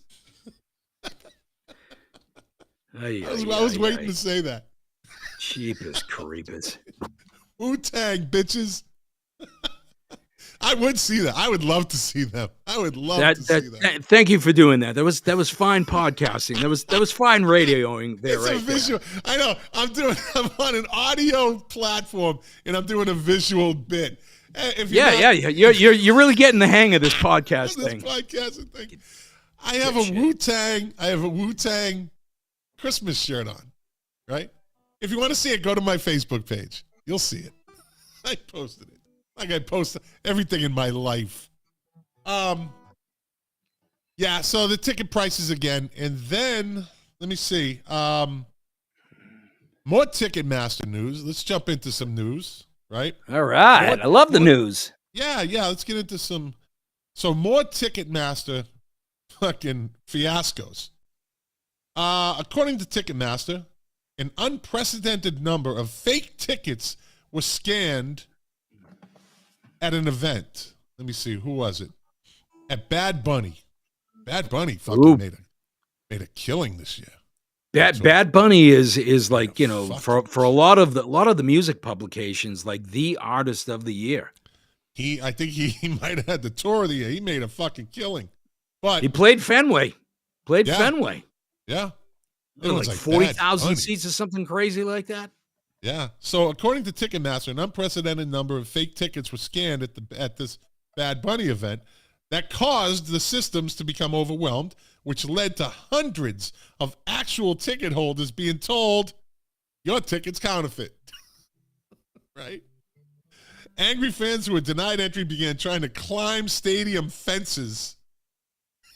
[SPEAKER 1] I was waiting to say that.
[SPEAKER 4] Cheapest creepers.
[SPEAKER 1] Wu-Tang, bitches. I would see that. I would love to see them. I would love to see that.
[SPEAKER 4] Thank you for doing that. That was fine podcasting. That was fine radioing there. It's right a
[SPEAKER 1] visual.
[SPEAKER 4] There.
[SPEAKER 1] I know. I'm on an audio platform and I'm doing a visual bit.
[SPEAKER 4] You're really getting the hang of this podcast thing.
[SPEAKER 1] Podcasting thing. I have a Wu-Tang Christmas shirt on. Right? If you want to see it, go to my Facebook page. You'll see it. I posted it. Like I post everything in my life. So the ticket prices again. And then, let me see. More Ticketmaster news. Let's jump into some news, right?
[SPEAKER 4] All right. I love the news.
[SPEAKER 1] Yeah. Let's get into some. So more Ticketmaster fucking fiascos. According to Ticketmaster, an unprecedented number of fake tickets were scanned at an event. Let me see. Who was it? At Bad Bunny. Bad Bunny fucking made a killing this year.
[SPEAKER 4] Bad Bunny is like, for a lot of the music publications, like the artist of the year.
[SPEAKER 1] I think he might have had the tour of the year. He made a fucking killing. But
[SPEAKER 4] he played Fenway. Fenway.
[SPEAKER 1] Yeah.
[SPEAKER 4] It was like 40,000 seats or something crazy like that.
[SPEAKER 1] Yeah. So according to Ticketmaster, an unprecedented number of fake tickets were scanned at this Bad Bunny event that caused the systems to become overwhelmed, which led to hundreds of actual ticket holders being told, your ticket's counterfeit. Right? Angry fans who were denied entry began trying to climb stadium fences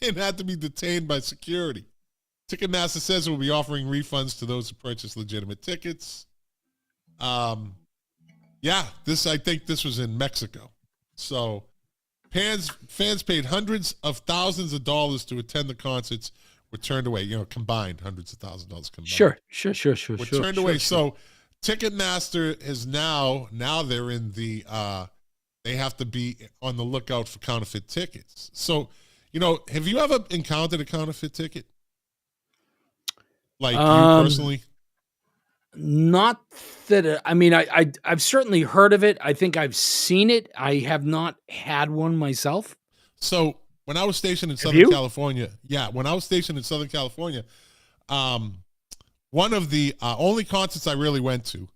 [SPEAKER 1] and had to be detained by security. Ticketmaster says it will be offering refunds to those who purchase legitimate tickets. I think this was in Mexico. So fans paid hundreds of thousands of dollars to attend the concerts, were turned away, combined hundreds of thousands of dollars combined.
[SPEAKER 4] Sure.
[SPEAKER 1] Were turned away. So Ticketmaster is now they're in the they have to be on the lookout for counterfeit tickets. So, have you ever encountered a counterfeit ticket? Like you personally?
[SPEAKER 4] Not that I've certainly heard of it. I think I've seen it. I have not had one myself.
[SPEAKER 1] So when I was stationed in Southern California, one of the only concerts I really went to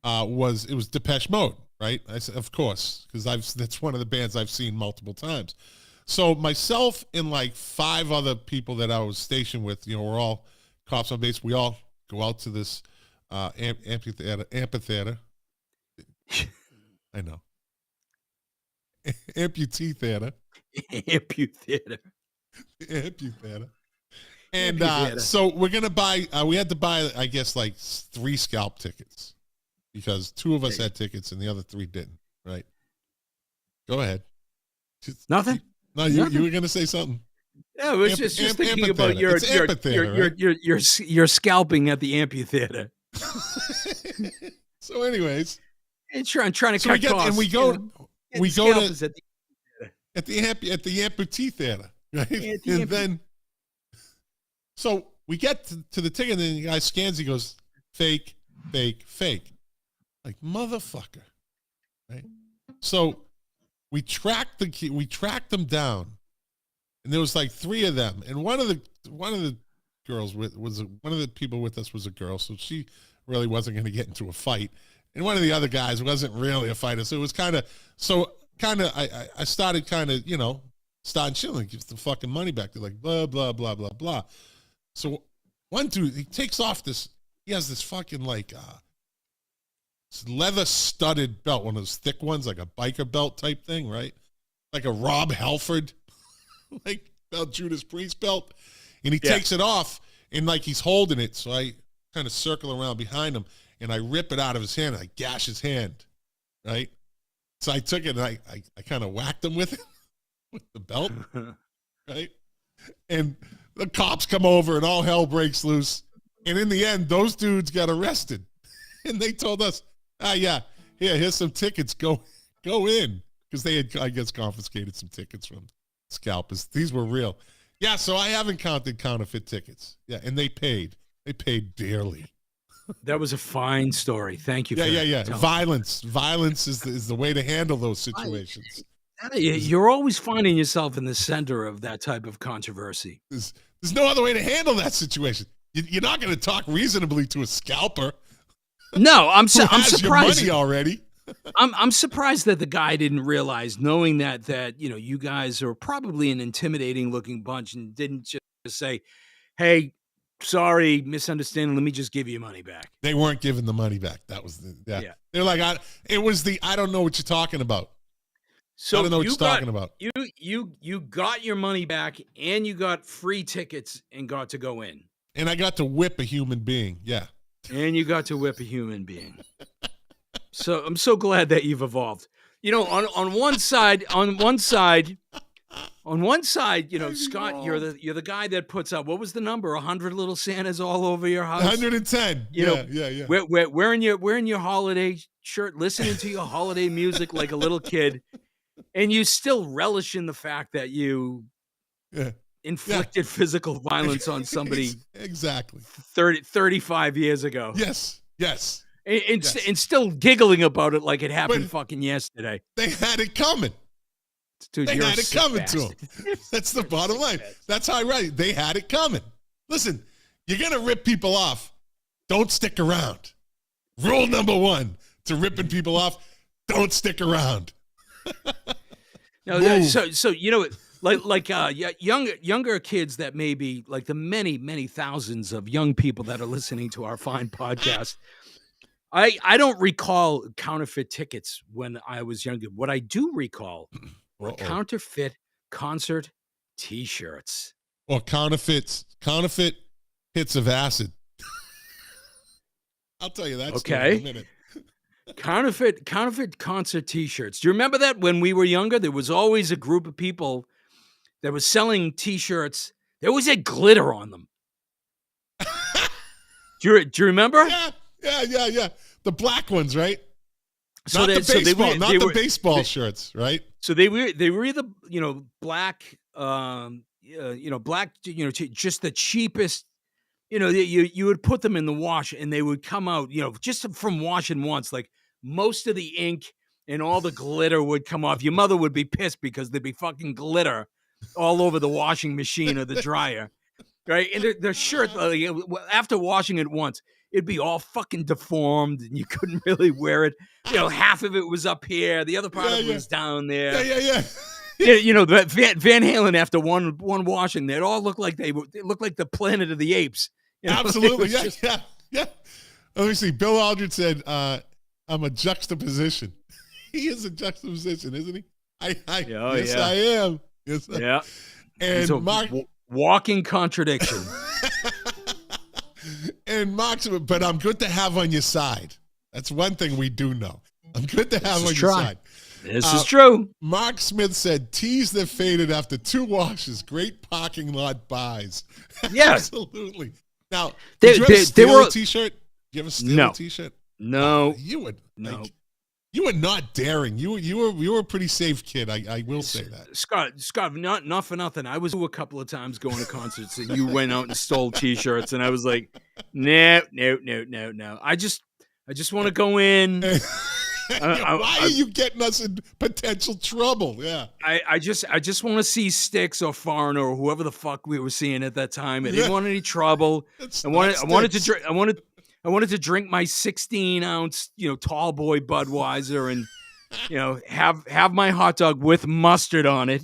[SPEAKER 1] was Depeche Mode, right? I said, of course, because that's one of the bands I've seen multiple times. So myself and like 5 other people that I was stationed with, we're all cops on base. We all go out to this amphitheater. I know. Amputee theater. Amphitheater. And so we're going to buy, we had to buy, I guess, like 3 scalp tickets because 2 of us had tickets and the other 3 didn't, right? Go ahead.
[SPEAKER 4] Nothing.
[SPEAKER 1] No, you were going to say something.
[SPEAKER 4] Yeah, I was just thinking about your scalping at the amphitheater.
[SPEAKER 1] So, anyways,
[SPEAKER 4] and trying to cut costs.
[SPEAKER 1] And we go to at the amputee theater, right? Then, so we get to the ticket, and then the guy scans. He goes, fake, fake, fake. Like motherfucker, right? So we tracked them down, and there was like 3 of them, and one of the girls one of the people with us was a girl, so she really wasn't going to get into a fight, and one of the other guys wasn't really a fighter, so it was kind of I started starting chilling, gives the fucking money back. They're like blah blah blah blah blah. So one dude, he takes off he has this fucking like leather studded belt, one of those thick ones, like a biker belt type thing, right? Like a Rob Halford, like Judas Priest belt. And he takes it off and like he's holding it. So I kind of circle around behind him and I rip it out of his hand and I gash his hand, right? So I took it and I kind of whacked him with it, with the belt, right? And the cops come over and all hell breaks loose. And in the end, those dudes got arrested. And they told us, here's some tickets. Go in. Because they had, I guess, confiscated some tickets from scalpers. These were real. Yeah, so I haven't counted counterfeit tickets. Yeah, and they paid. They paid dearly.
[SPEAKER 4] That was a fine story. Thank you.
[SPEAKER 1] Yeah. Violence is the way to handle those situations.
[SPEAKER 4] You're always finding yourself in the center of that type of controversy.
[SPEAKER 1] There's no other way to handle that situation. You're not going to talk reasonably to a scalper.
[SPEAKER 4] No, I'm surprised.
[SPEAKER 1] Your money already.
[SPEAKER 4] I'm surprised that the guy didn't realize, knowing that you guys are probably an intimidating looking bunch, and didn't just say, "Hey, sorry, misunderstanding. Let me just give you money back."
[SPEAKER 1] They weren't giving the money back. That was yeah. They're like, I don't know what you're talking about.
[SPEAKER 4] So
[SPEAKER 1] I don't know what you're talking about.
[SPEAKER 4] You got your money back, and you got free tickets, and got to go in.
[SPEAKER 1] And I got to whip a human being. Yeah.
[SPEAKER 4] And you got to whip a human being. So I'm so glad that you've evolved. On one side, Scott, you're the guy that puts up, what was the number? 100 little Santas all over your house.
[SPEAKER 1] 110. Yeah.
[SPEAKER 4] Wearing your holiday shirt, listening to your holiday music like a little kid, and you still relish in the fact that you inflicted physical violence on somebody
[SPEAKER 1] exactly
[SPEAKER 4] 35 years ago.
[SPEAKER 1] Yes.
[SPEAKER 4] And still giggling about it like it happened fucking yesterday.
[SPEAKER 1] They had it coming.
[SPEAKER 4] Dude,
[SPEAKER 1] they had it coming to them. That's the bottom line. That's how I write it. They had it coming. Listen, you're going to rip people off. Don't stick around. Rule number 1 to ripping people off, don't stick around.
[SPEAKER 4] No, so younger kids that maybe, like the many thousands of young people that are listening to our fine podcast, I don't recall counterfeit tickets when I was younger. What I do recall were counterfeit concert T-shirts.
[SPEAKER 1] Or counterfeit hits of acid. I'll tell you that story in a minute.
[SPEAKER 4] Counterfeit concert T-shirts. Do you remember that when we were younger? There was always a group of people that was selling T-shirts. There always had glitter on them. Do you remember?
[SPEAKER 1] Yeah. The black ones, right? Not the baseball shirts, right?
[SPEAKER 4] So they were either black, just the cheapest. You would put them in the wash and they would come out, just from washing once, like most of the ink and all the glitter would come off. Your mother would be pissed because there'd be fucking glitter all over the washing machine or the dryer, right? And their shirt, after washing it once, it'd be all fucking deformed and you couldn't really wear it. Half of it was up here, the other part of it was down there.
[SPEAKER 1] Yeah.
[SPEAKER 4] Van Halen, after one washing, they all looked like looked like the Planet of the Apes.
[SPEAKER 1] Absolutely, yeah. Let me see. Bill Aldridge said, "I'm a juxtaposition." He is a juxtaposition, isn't he? I am. Yes,
[SPEAKER 4] yeah.
[SPEAKER 1] And Mark,
[SPEAKER 4] walking contradiction.
[SPEAKER 1] And Mark's, but I'm good to have on your side. That's one thing we do know. I'm good to have on your side.
[SPEAKER 4] This is true.
[SPEAKER 1] Mark Smith said, "Tees that faded after 2 washes. Great parking lot buys."
[SPEAKER 4] Yeah,
[SPEAKER 1] absolutely. Now, did you ever steal a T-shirt? You ever steal a T-shirt?
[SPEAKER 4] No,
[SPEAKER 1] you would.
[SPEAKER 4] No,
[SPEAKER 1] you were not daring. You were a pretty safe kid. I will say that.
[SPEAKER 4] Scott, not for nothing. I was a couple of times going to concerts, and you went out and stole T-shirts, and I was like, no. I just want to go in.
[SPEAKER 1] Why are you getting us in potential trouble? Yeah.
[SPEAKER 4] I just want to see Styx or Foreigner or whoever the fuck we were seeing at that time. I didn't want any trouble. I wanted to drink my 16-ounce, tall boy Budweiser and have my hot dog with mustard on it.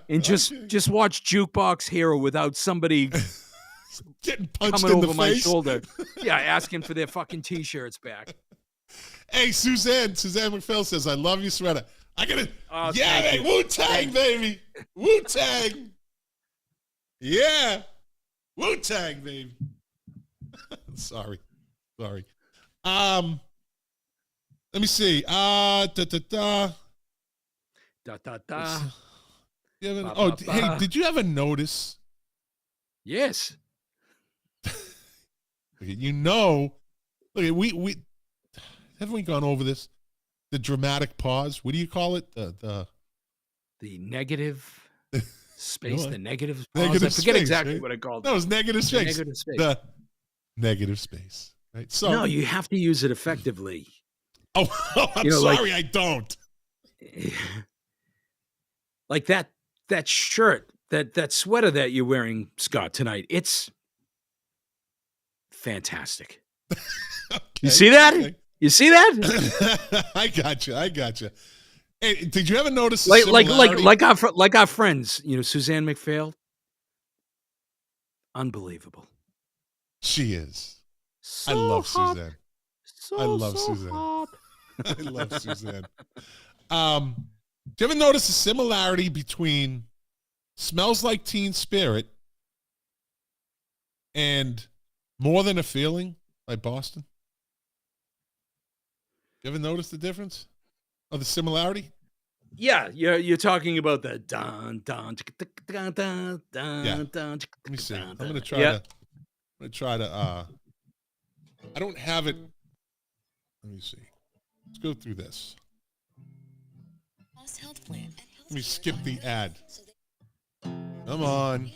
[SPEAKER 4] And just watch Jukebox Hero without somebody
[SPEAKER 1] getting punched
[SPEAKER 4] coming
[SPEAKER 1] in the
[SPEAKER 4] over my
[SPEAKER 1] face.
[SPEAKER 4] shoulder. Yeah, asking for their fucking T-shirts back.
[SPEAKER 1] Hey, Suzanne McPhail says, I love you, sweater. Hey, Wu-Tang, baby. Wu-Tang. Yeah. Wu-Tang, baby. Sorry. Let me see. Hey, did you ever notice?
[SPEAKER 4] Yes.
[SPEAKER 1] Look, we haven't we gone over this? The dramatic pause. What do you call it? The
[SPEAKER 4] negative space. The negative pause.
[SPEAKER 1] Negative
[SPEAKER 4] I forget
[SPEAKER 1] space,
[SPEAKER 4] exactly
[SPEAKER 1] right?
[SPEAKER 4] what it called.
[SPEAKER 1] No, it was negative space.
[SPEAKER 4] Negative space.
[SPEAKER 1] The negative space. Right. So
[SPEAKER 4] no, you have to use it effectively.
[SPEAKER 1] I'm sorry, I don't.
[SPEAKER 4] Like that shirt, that sweater that you're wearing, Scott, tonight. It's fantastic.
[SPEAKER 1] Okay,
[SPEAKER 4] you see that?
[SPEAKER 1] Okay.
[SPEAKER 4] You see that?
[SPEAKER 1] I got you. Hey, did you ever notice
[SPEAKER 4] like our friends, Suzanne McPhail? Unbelievable.
[SPEAKER 1] She is.
[SPEAKER 4] So
[SPEAKER 1] I love
[SPEAKER 4] hot.
[SPEAKER 1] Suzanne.
[SPEAKER 4] I love Suzanne.
[SPEAKER 1] I love Suzanne. Do you ever notice a similarity between Smells Like Teen Spirit and More Than a Feeling by Boston? You ever notice the difference or the similarity?
[SPEAKER 4] Yeah, you're talking about the dun dun dun dun dun
[SPEAKER 1] Yeah.
[SPEAKER 4] dun.
[SPEAKER 1] Let me see. I'm gonna try to. I don't have it. Let me see. Let's go through this. Let me skip the ad. Come on.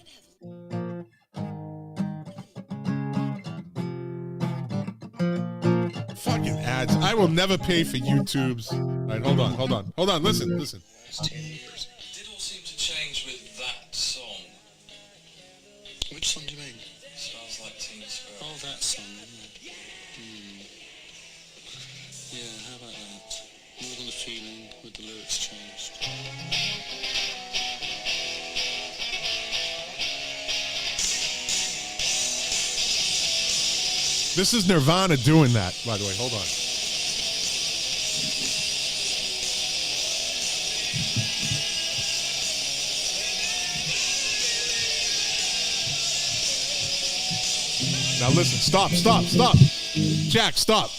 [SPEAKER 1] Fucking ads. I will never pay for YouTube's. All right, hold on. Listen.
[SPEAKER 5] It did all seem to change with that song.
[SPEAKER 6] Which song do you mean?
[SPEAKER 5] Smells Like Teen Spirit.
[SPEAKER 6] Oh, that song. Yeah, how about that? More Than a Feeling with the lyrics changed.
[SPEAKER 1] This is Nirvana doing that, by the way. Hold on. Now listen, stop. Jack, stop.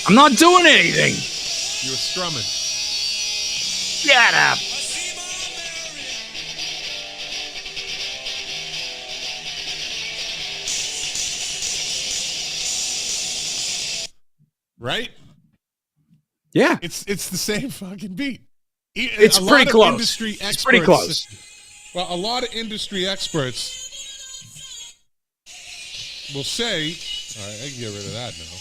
[SPEAKER 4] I'm not doing anything.
[SPEAKER 1] You were strumming.
[SPEAKER 4] Shut up.
[SPEAKER 1] Right?
[SPEAKER 4] Yeah.
[SPEAKER 1] It's the same fucking beat.
[SPEAKER 4] It's pretty close. It's pretty close.
[SPEAKER 1] Well, a lot of industry experts will say, all right, I can get rid of that now.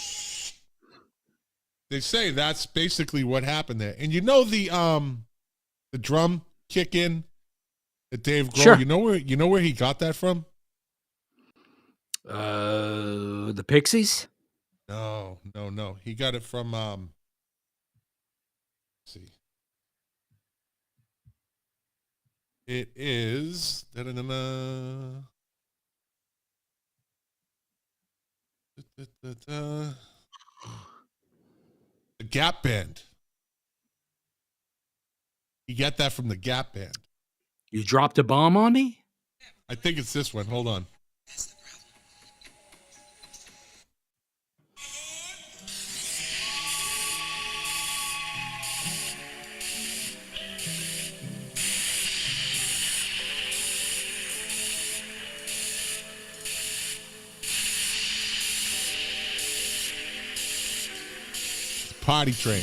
[SPEAKER 1] They say that's basically what happened there. And the drum kick in that Dave Grohl,
[SPEAKER 4] sure.
[SPEAKER 1] you know where he got that from?
[SPEAKER 4] The Pixies?
[SPEAKER 1] No. He got it from let's see. It is the Gap Band. You get that from the Gap Band.
[SPEAKER 4] You dropped a bomb on me?
[SPEAKER 1] I think it's this one. Hold on. Party Train.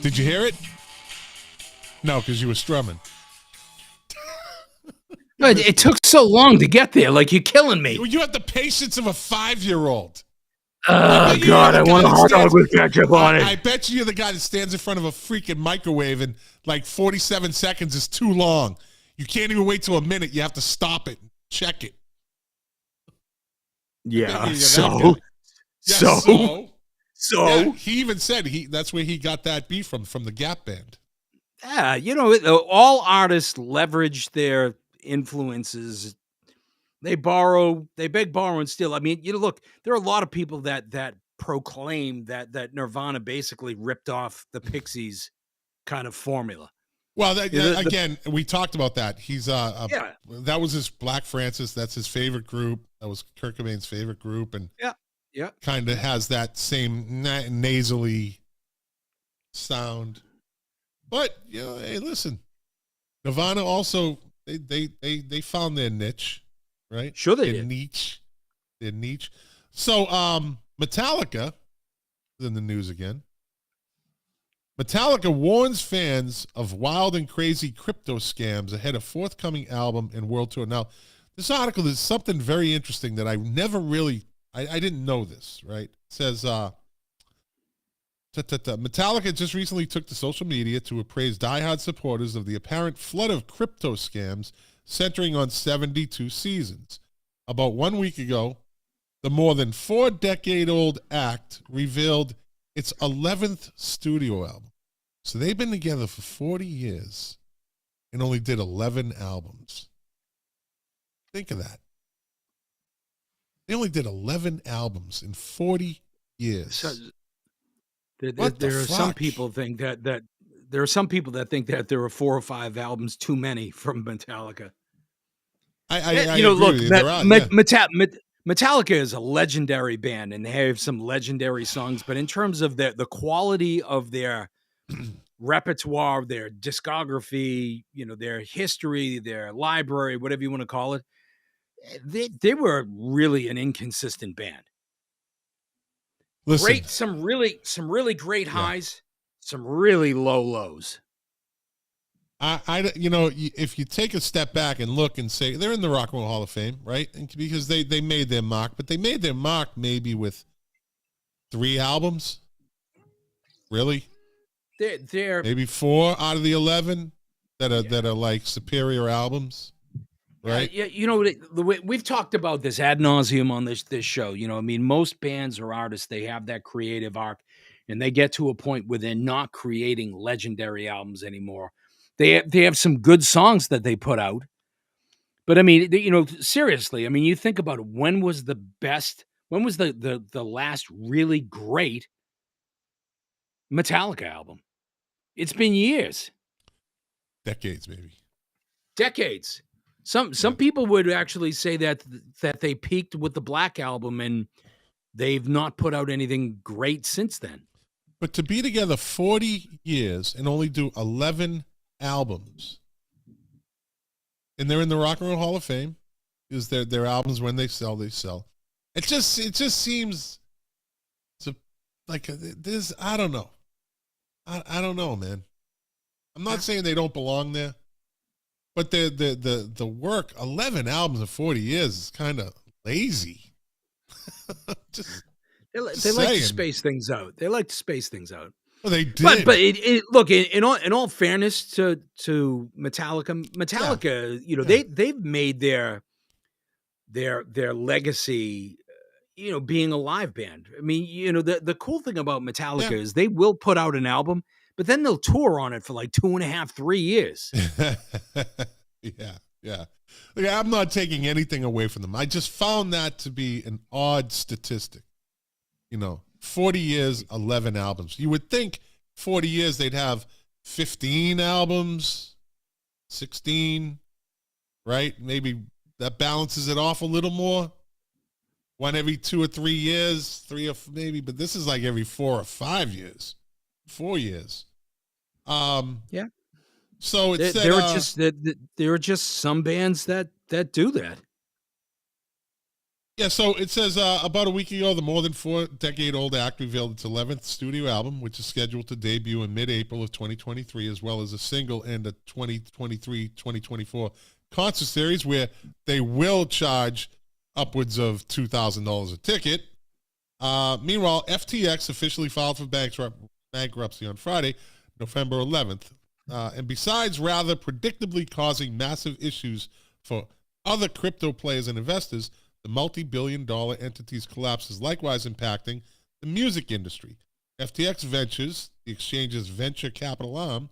[SPEAKER 1] Did you hear it? No, because you were strumming.
[SPEAKER 4] It took so long to get there. Like, you're killing me.
[SPEAKER 1] You have the patience of a 5-year-old.
[SPEAKER 4] Oh, God, I want a hot dog with ketchup on it.
[SPEAKER 1] I bet you're the guy that stands in front of a freaking microwave and like 47 seconds is too long. You can't even wait till a minute. You have to stop it, check it.
[SPEAKER 4] Yeah,
[SPEAKER 1] so.
[SPEAKER 4] Yeah,
[SPEAKER 1] he even said that's where he got that beat from the Gap Band.
[SPEAKER 4] Yeah, all artists leverage their influences. They beg, borrow, and steal. I mean, look, there are a lot of people that proclaim that Nirvana basically ripped off the Pixies kind of formula.
[SPEAKER 1] Well, again, we talked about that. He's that was his Black Francis. That's his favorite group. That was Kurt Cobain's favorite group, and kind of has that same nasally sound. But hey, listen, Nirvana also they found their niche. Right?
[SPEAKER 4] Sure they did.
[SPEAKER 1] Their niche. So Metallica is in the news again. Metallica warns fans of wild and crazy crypto scams ahead of forthcoming album and world tour. Now, this article is something very interesting that I never really I didn't know this, right? It says Metallica just recently took to social media to appraise diehard supporters of the apparent flood of crypto scams centering on 72 seasons. About 1 week ago, the more than 4-decade-old act revealed its 11th studio album. So they've been together for 40 years and only did 11 albums. Think of that. They only did 11 albums in 40 years.
[SPEAKER 4] So, there are some people think that there are some people that think that there are 4 or 5 albums too many from Metallica.
[SPEAKER 1] I look,
[SPEAKER 4] Metallica is a legendary band, and they have some legendary songs. But in terms of the quality of their repertoire, their discography, their history, their library, whatever you want to call it, they were really an inconsistent band.
[SPEAKER 1] Listen,
[SPEAKER 4] some really great highs, some really low lows.
[SPEAKER 1] If you take a step back and look and say they're in the Rock and Roll Hall of Fame, right? And because they made their mark, but they made their mark maybe with 3 albums. Really?
[SPEAKER 4] They're
[SPEAKER 1] maybe 4 out of the 11 that are like superior albums. Right.
[SPEAKER 4] We've talked about this ad nauseum on this show. Most bands or artists, they have that creative arc, and they get to a point where they're not creating legendary albums anymore. They have some good songs that they put out, but seriously, you think about it. When was the last really great Metallica album? It's been years,
[SPEAKER 1] decades, maybe
[SPEAKER 4] decades. Some people would actually say that they peaked with the Black Album, and they've not put out anything great since then.
[SPEAKER 1] But to be together 40 years and only do 11 albums, and they're in the Rock and Roll Hall of Fame, is their albums, when they sell. It just seems like this. I don't know. I don't know, man. I'm not saying they don't belong there. But the work, 11 albums in 40 years is kind of lazy.
[SPEAKER 4] They like to space things out. Well,
[SPEAKER 1] they did.
[SPEAKER 4] But look, in all fairness to Metallica, they've made their legacy, being a live band. The cool thing about Metallica is they will put out an album, but then they'll tour on it for like 2.5, 3 years.
[SPEAKER 1] Yeah. Look, I'm not taking anything away from them. I just found that to be an odd statistic. 40 years, 11 albums. You would think 40 years they'd have 15 albums, 16, right? Maybe that balances it off a little more. One every 2 or 3 years, 3 or maybe, but this is like every 4 or 5 years. 4 years.
[SPEAKER 4] Yeah.
[SPEAKER 1] So it
[SPEAKER 4] there are just some bands that do that.
[SPEAKER 1] Yeah, so it says about a week ago, the more than 4-decade-old act revealed its 11th studio album, which is scheduled to debut in mid-April of 2023, as well as a single and a 2023-2024 concert series where they will charge upwards of $2,000 a ticket. Meanwhile, FTX officially filed for bankruptcy on Friday, November 11th. And besides rather predictably causing massive issues for other crypto players and investors, the multi-billion-dollar entity's collapse is likewise impacting the music industry. FTX Ventures, the exchange's venture capital arm,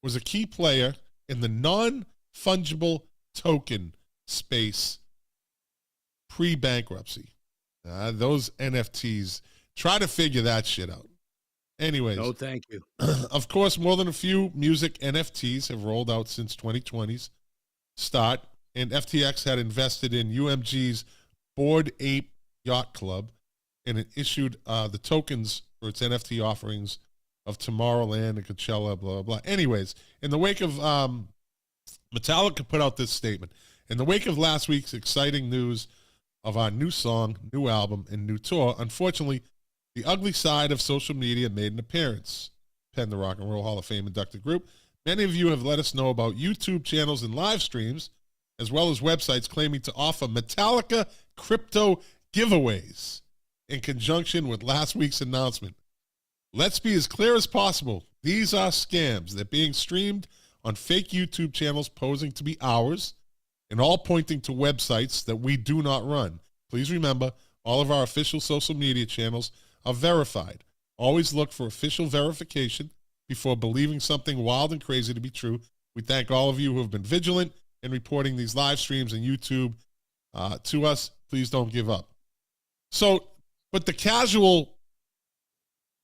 [SPEAKER 1] was a key player in the non-fungible token space pre-bankruptcy. Those NFTs, try to figure that shit out. Anyways.
[SPEAKER 4] No, thank you.
[SPEAKER 1] Of course, more than a few music NFTs have rolled out since 2020's start, and FTX had invested in UMG's Bored Ape Yacht Club, and it issued the tokens for its NFT offerings of Tomorrowland and Coachella, blah, blah, blah. Anyways, in the wake of Metallica put out this statement. In the wake of last week's exciting news of our new song, new album, and new tour, unfortunately, the ugly side of social media made an appearance, penned the Rock and Roll Hall of Fame inducted group. Many of you have let us know about YouTube channels and live streams, as well as websites claiming to offer Metallica crypto giveaways in conjunction with last week's announcement. Let's be as clear as possible. These are scams. They're being streamed on fake YouTube channels posing to be ours, and all pointing to websites that we do not run. Please remember, all of our official social media channels are verified. Always look for official verification before believing something wild and crazy to be true. We thank all of you who have been vigilant in reporting these live streams and YouTube to us. Please don't give up. So, but the casual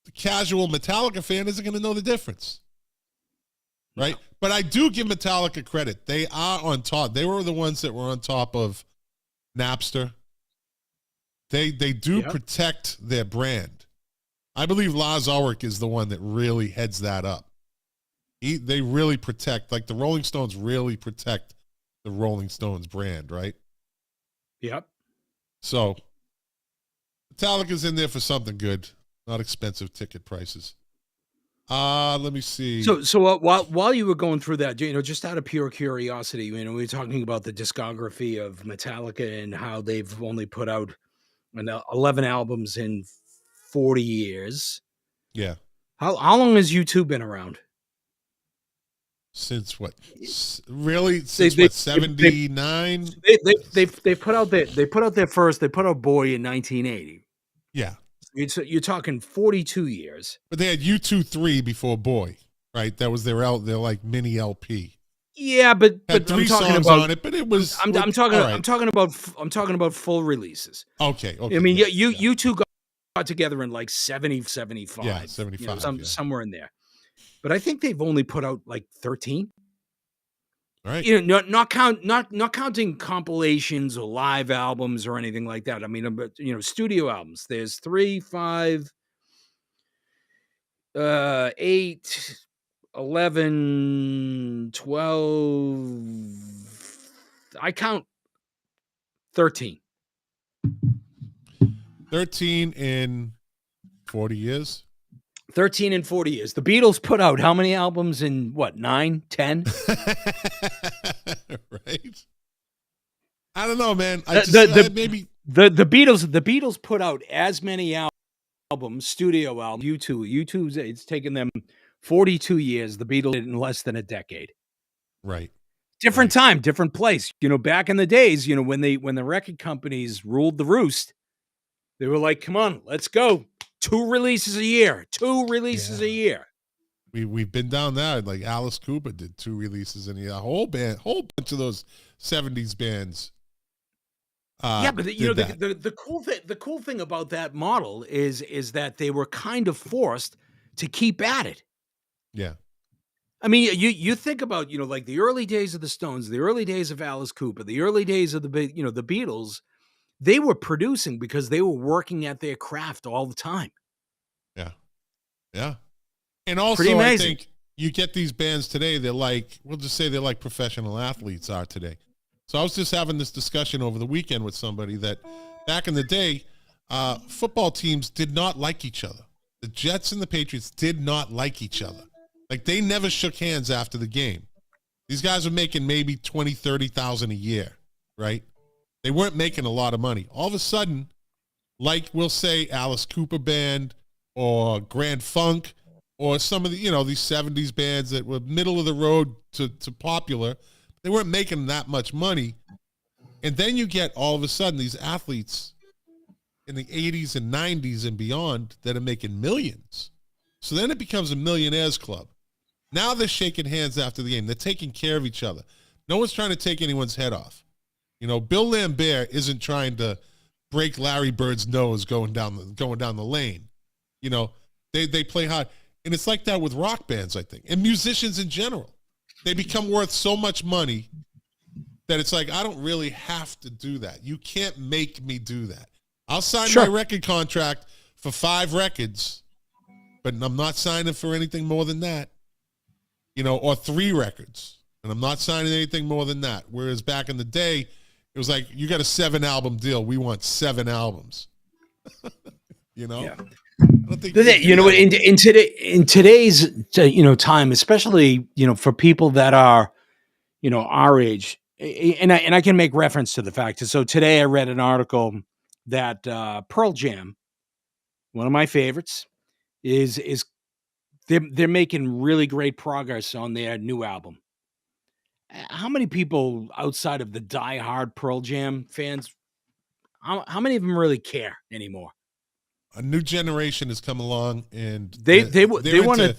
[SPEAKER 1] Metallica fan isn't going to know the difference, right? No. But I do give Metallica credit. They are on top. They were the ones that were on top of Napster. They do protect their brand. I believe Lars Ulrich is the one that really heads that up. They really protect, like the Rolling Stones really protect the Rolling Stones brand, right?
[SPEAKER 4] Yep.
[SPEAKER 1] So Metallica's in there for something good, not expensive ticket prices. Let me see.
[SPEAKER 4] So while you were going through that, just out of pure curiosity, we were talking about the discography of Metallica and how they've only put out 11 albums in 40 years.
[SPEAKER 1] Yeah.
[SPEAKER 4] How long has U2 been around?
[SPEAKER 1] Since what? Really? Since what? 79?
[SPEAKER 4] They put out their first. They put out Boy in 1980.
[SPEAKER 1] Yeah.
[SPEAKER 4] You're talking 42 years.
[SPEAKER 1] But they had U2 3 before Boy, right? That was their like mini LP.
[SPEAKER 4] Yeah, but
[SPEAKER 1] had 3
[SPEAKER 4] I'm talking
[SPEAKER 1] songs
[SPEAKER 4] about
[SPEAKER 1] on it, but it was.
[SPEAKER 4] I'm talking about full releases.
[SPEAKER 1] Okay.
[SPEAKER 4] I mean, U2 got together in like 70, 75.
[SPEAKER 1] Yeah, 75.
[SPEAKER 4] Somewhere in there. But I think they've only put out like 13.
[SPEAKER 1] All right.
[SPEAKER 4] Not counting compilations or live albums or anything like that. I mean, studio albums. There's 3, 5, 8, 11, 12. I count 13.
[SPEAKER 1] 13 in 40 years.
[SPEAKER 4] 13 in 40 years. The Beatles put out how many albums in 9, 10?
[SPEAKER 1] Right. I don't know, man. Maybe
[SPEAKER 4] the Beatles put out as many albums, studio albums. U2's it's taken them 42 years. The Beatles did it in less than a decade.
[SPEAKER 1] Right.
[SPEAKER 4] Different time, different place. Back in the days, when the record companies ruled the roost, they were like, "Come on, let's go. 2 releases a year. 2 releases a year."
[SPEAKER 1] We've been down there. Like Alice Cooper did 2 releases in a whole bunch of those 70s bands.
[SPEAKER 4] But the cool thing about that model is that they were kind of forced to keep at it.
[SPEAKER 1] Yeah.
[SPEAKER 4] I mean, you think about, like the early days of the Stones, the early days of Alice Cooper, the early days of the Beatles. They were producing because they were working at their craft all the time.
[SPEAKER 1] Yeah. Yeah. And also, I think you get these bands today, they're like, we'll just say they're like professional athletes are today. So I was just having this discussion over the weekend with somebody that back in the day, football teams did not like each other. The Jets and the Patriots did not like each other. Like they never shook hands after the game. These guys were making maybe 20, 30,000 a year, right? They weren't making a lot of money. All of a sudden, like we'll say Alice Cooper Band or Grand Funk or some of the, these 70s bands that were middle of the road to popular, they weren't making that much money. And then you get all of a sudden these athletes in the 80s and 90s and beyond that are making millions. So then it becomes a millionaires club. Now they're shaking hands after the game. They're taking care of each other. No one's trying to take anyone's head off. Bill Lambert isn't trying to break Larry Bird's nose going down the lane. They play hard. And it's like that with rock bands, I think, and musicians in general. They become worth so much money that it's like, I don't really have to do that. You can't make me do that. I'll sign my record contract for 5 records, but I'm not signing for anything more than that. Or 3 records, and I'm not signing anything more than that. Whereas back in the day, it was like, you got a 7-album deal. We want 7 albums.
[SPEAKER 4] Yeah.
[SPEAKER 1] I don't think
[SPEAKER 4] in today's time, especially for people that are our age, and I can make reference to the fact. So today I read an article that Pearl Jam, one of my favorites, is they're making really great progress on their new album. How many people outside of the diehard Pearl Jam fans, how many of them really care anymore?
[SPEAKER 1] A new generation has come along, and
[SPEAKER 4] they want to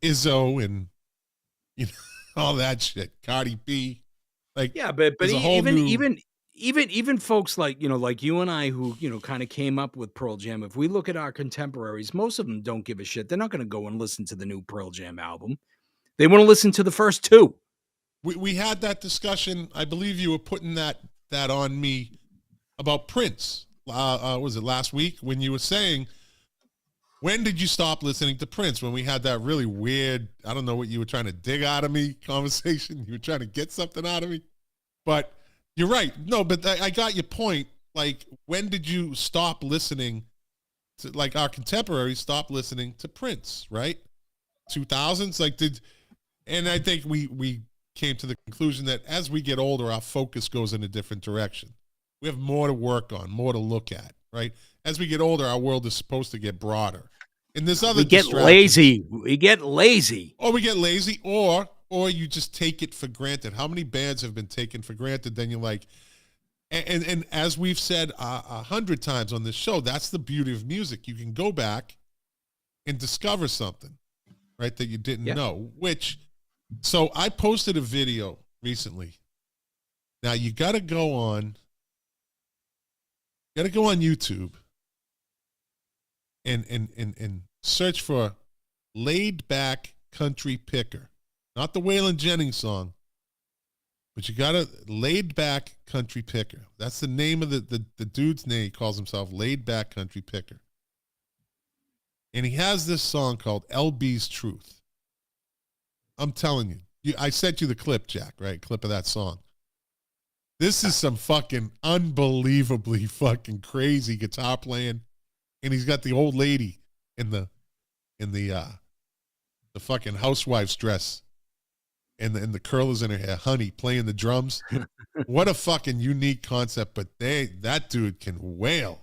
[SPEAKER 1] Izzo and all that shit. Cardi B,
[SPEAKER 4] but even folks like like you and I who kind of came up with Pearl Jam. If we look at our contemporaries, most of them don't give a shit. They're not going to go and listen to the new Pearl Jam album. They want to listen to the first 2.
[SPEAKER 1] We had that discussion. I believe you were putting that on me about Prince. Was it last week when you were saying, when did you stop listening to Prince? When we had that really weird, I don't know what you were trying to dig out of me conversation. You were trying to get something out of me. But you're right. No, but I got your point. Like, when did you stop listening to, like, our contemporaries stop listening to Prince, right? 2000s? And I think we came to the conclusion that as we get older, our focus goes in a different direction. We have more to work on, more to look at, right? As we get older, our world is supposed to get broader. And there's other
[SPEAKER 4] We get lazy, or we get lazy,
[SPEAKER 1] or you just take it for granted. How many bands have been taken for granted? Then you're like, and as we've said 100 times on this show, that's the beauty of music. You can go back and discover something, right, that you didn't know. So I posted a video recently. Now you got to go on YouTube and search for Laid Back Country Picker. Not the Waylon Jennings song, but you got a Laid Back Country Picker. That's the name of the dude's name. He calls himself Laid Back Country Picker. And he has this song called LB's Truth. I'm telling you, I sent you the clip, Jack, right? Clip of that song. This is some fucking unbelievably fucking crazy guitar playing. And he's got the old lady in the fucking housewife's dress and the curlers in her hair, honey, playing the drums. What a fucking unique concept, but that dude can wail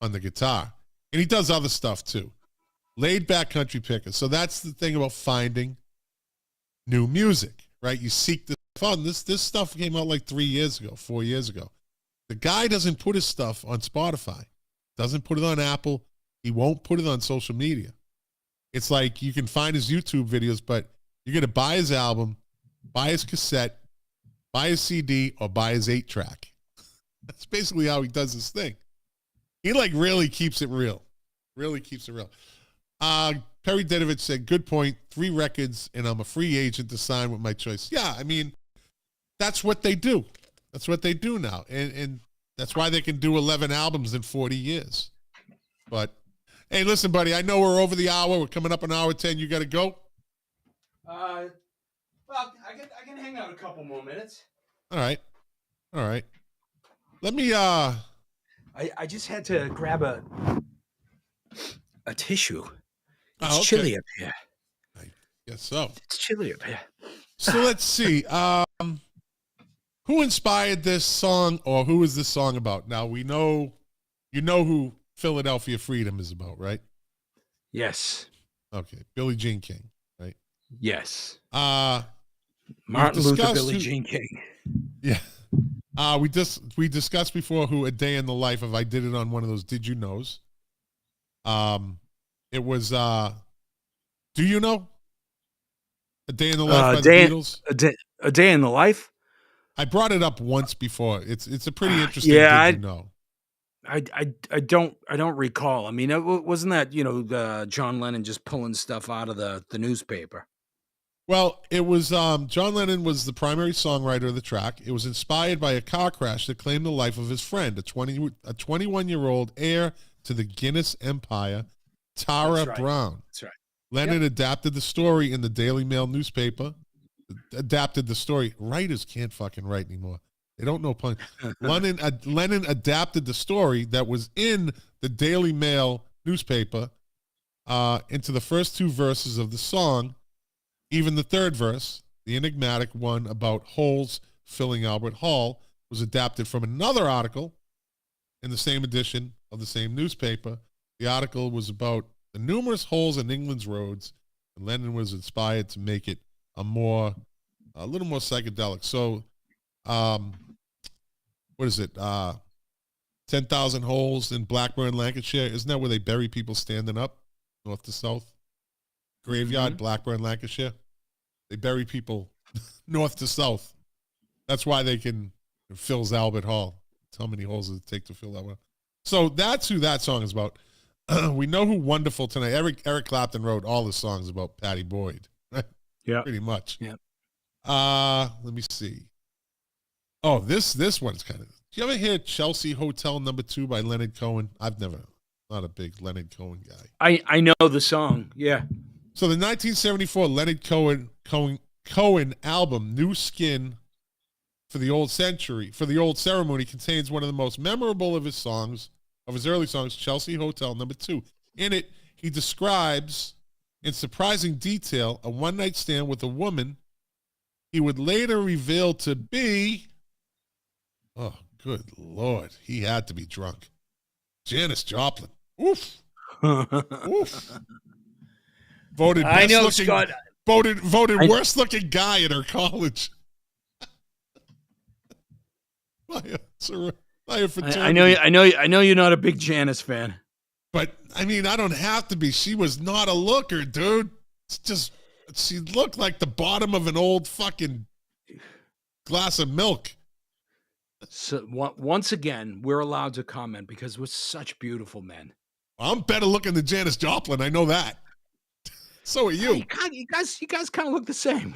[SPEAKER 1] on the guitar. And he does other stuff too. Laid Back Country Picker. So that's the thing about finding new music, right? You seek this out. This stuff came out like 4 years ago. The guy doesn't put his stuff on Spotify, doesn't put it on Apple. He won't put it on social media. It's like you can find his YouTube videos, but you're going to buy his album, buy his cassette, buy his CD, or buy his 8-track. That's basically how he does his thing. He really keeps it real. Really keeps it real. Perry Dedovich said, good point, 3 records, and I'm a free agent to sign with my choice. Yeah, I mean, that's what they do. That's what they do now. And that's why they can do 11 albums in 40 years. But, hey, listen, buddy, I know we're over the hour. We're coming up on hour 10. You got to go?
[SPEAKER 4] Well, I can hang out a couple more minutes.
[SPEAKER 1] All right. Let me,
[SPEAKER 4] I just had to grab a tissue. It's chilly up here.
[SPEAKER 1] I guess so.
[SPEAKER 4] It's chilly up here.
[SPEAKER 1] So let's see. Who inspired this song, or who is this song about? Now we know, you know who Philadelphia Freedom is about, right?
[SPEAKER 4] Yes.
[SPEAKER 1] Okay, Billie Jean King, right?
[SPEAKER 4] Yes.
[SPEAKER 1] Martin
[SPEAKER 4] Luther, Billie Jean King.
[SPEAKER 1] Yeah. We discussed before who A Day in the Life of, I did it on one of those Did You Knows. It was Do You Know? A Day in the Life by the Beatles.
[SPEAKER 4] A Day in the Life?
[SPEAKER 1] I brought it up once before. It's a pretty interesting Did You Know.
[SPEAKER 4] I don't recall. I mean, wasn't that, John Lennon just pulling stuff out of the newspaper?
[SPEAKER 1] Well, it was John Lennon was the primary songwriter of the track. It was inspired by a car crash that claimed the life of his friend, a 21-year-old heir to the Guinness Empire, Tara Brown.
[SPEAKER 4] That's right.
[SPEAKER 1] Lennon adapted the story in the Daily Mail newspaper. Adapted the story. Writers can't fucking write anymore. They don't know pun. Lennon adapted the story that was in the Daily Mail newspaper into the first two verses of the song. Even the third verse, the enigmatic one about holes filling Albert Hall, was adapted from another article in the same edition of the same newspaper. The article was about the numerous holes in England's roads, and Lennon was inspired to make it a little more psychedelic. So, what is it? 10,000 holes in Blackburn, Lancashire. Isn't that where they bury people standing up, north to south? Graveyard, Blackburn, Lancashire. They bury people north to south. That's why they can fills Albert Hall. That's how many holes does it take to fill that one? So that's who that song is about. We know who Wonderful Tonight. Eric Clapton wrote all the songs about Patty Boyd. Right?
[SPEAKER 4] Yeah,
[SPEAKER 1] pretty much.
[SPEAKER 4] Yeah.
[SPEAKER 1] Let me see. Oh, this one's kind of. Do you ever hear Chelsea Hotel No. 2 by Leonard Cohen? Not a big Leonard Cohen guy.
[SPEAKER 4] I know the song. Yeah.
[SPEAKER 1] So the 1974 Leonard Cohen album, New Skin for the Old Ceremony, contains one of the most memorable of his early songs, Chelsea Hotel No. 2. In it, he describes in surprising detail a one-night stand with a woman he would later reveal to be, oh, good Lord, he had to be drunk, Janis Joplin. Oof. Oof. Voted worst looking guy in her college.
[SPEAKER 4] I know you're not a big Janis fan.
[SPEAKER 1] But I mean, I don't have to be. She was not a looker, dude. It's just she looked like the bottom of an old fucking glass of milk.
[SPEAKER 4] So once again, we're allowed to comment because we're such beautiful men.
[SPEAKER 1] I'm better looking than Janis Joplin. I know that. So are you.
[SPEAKER 4] You guys kind of look the same.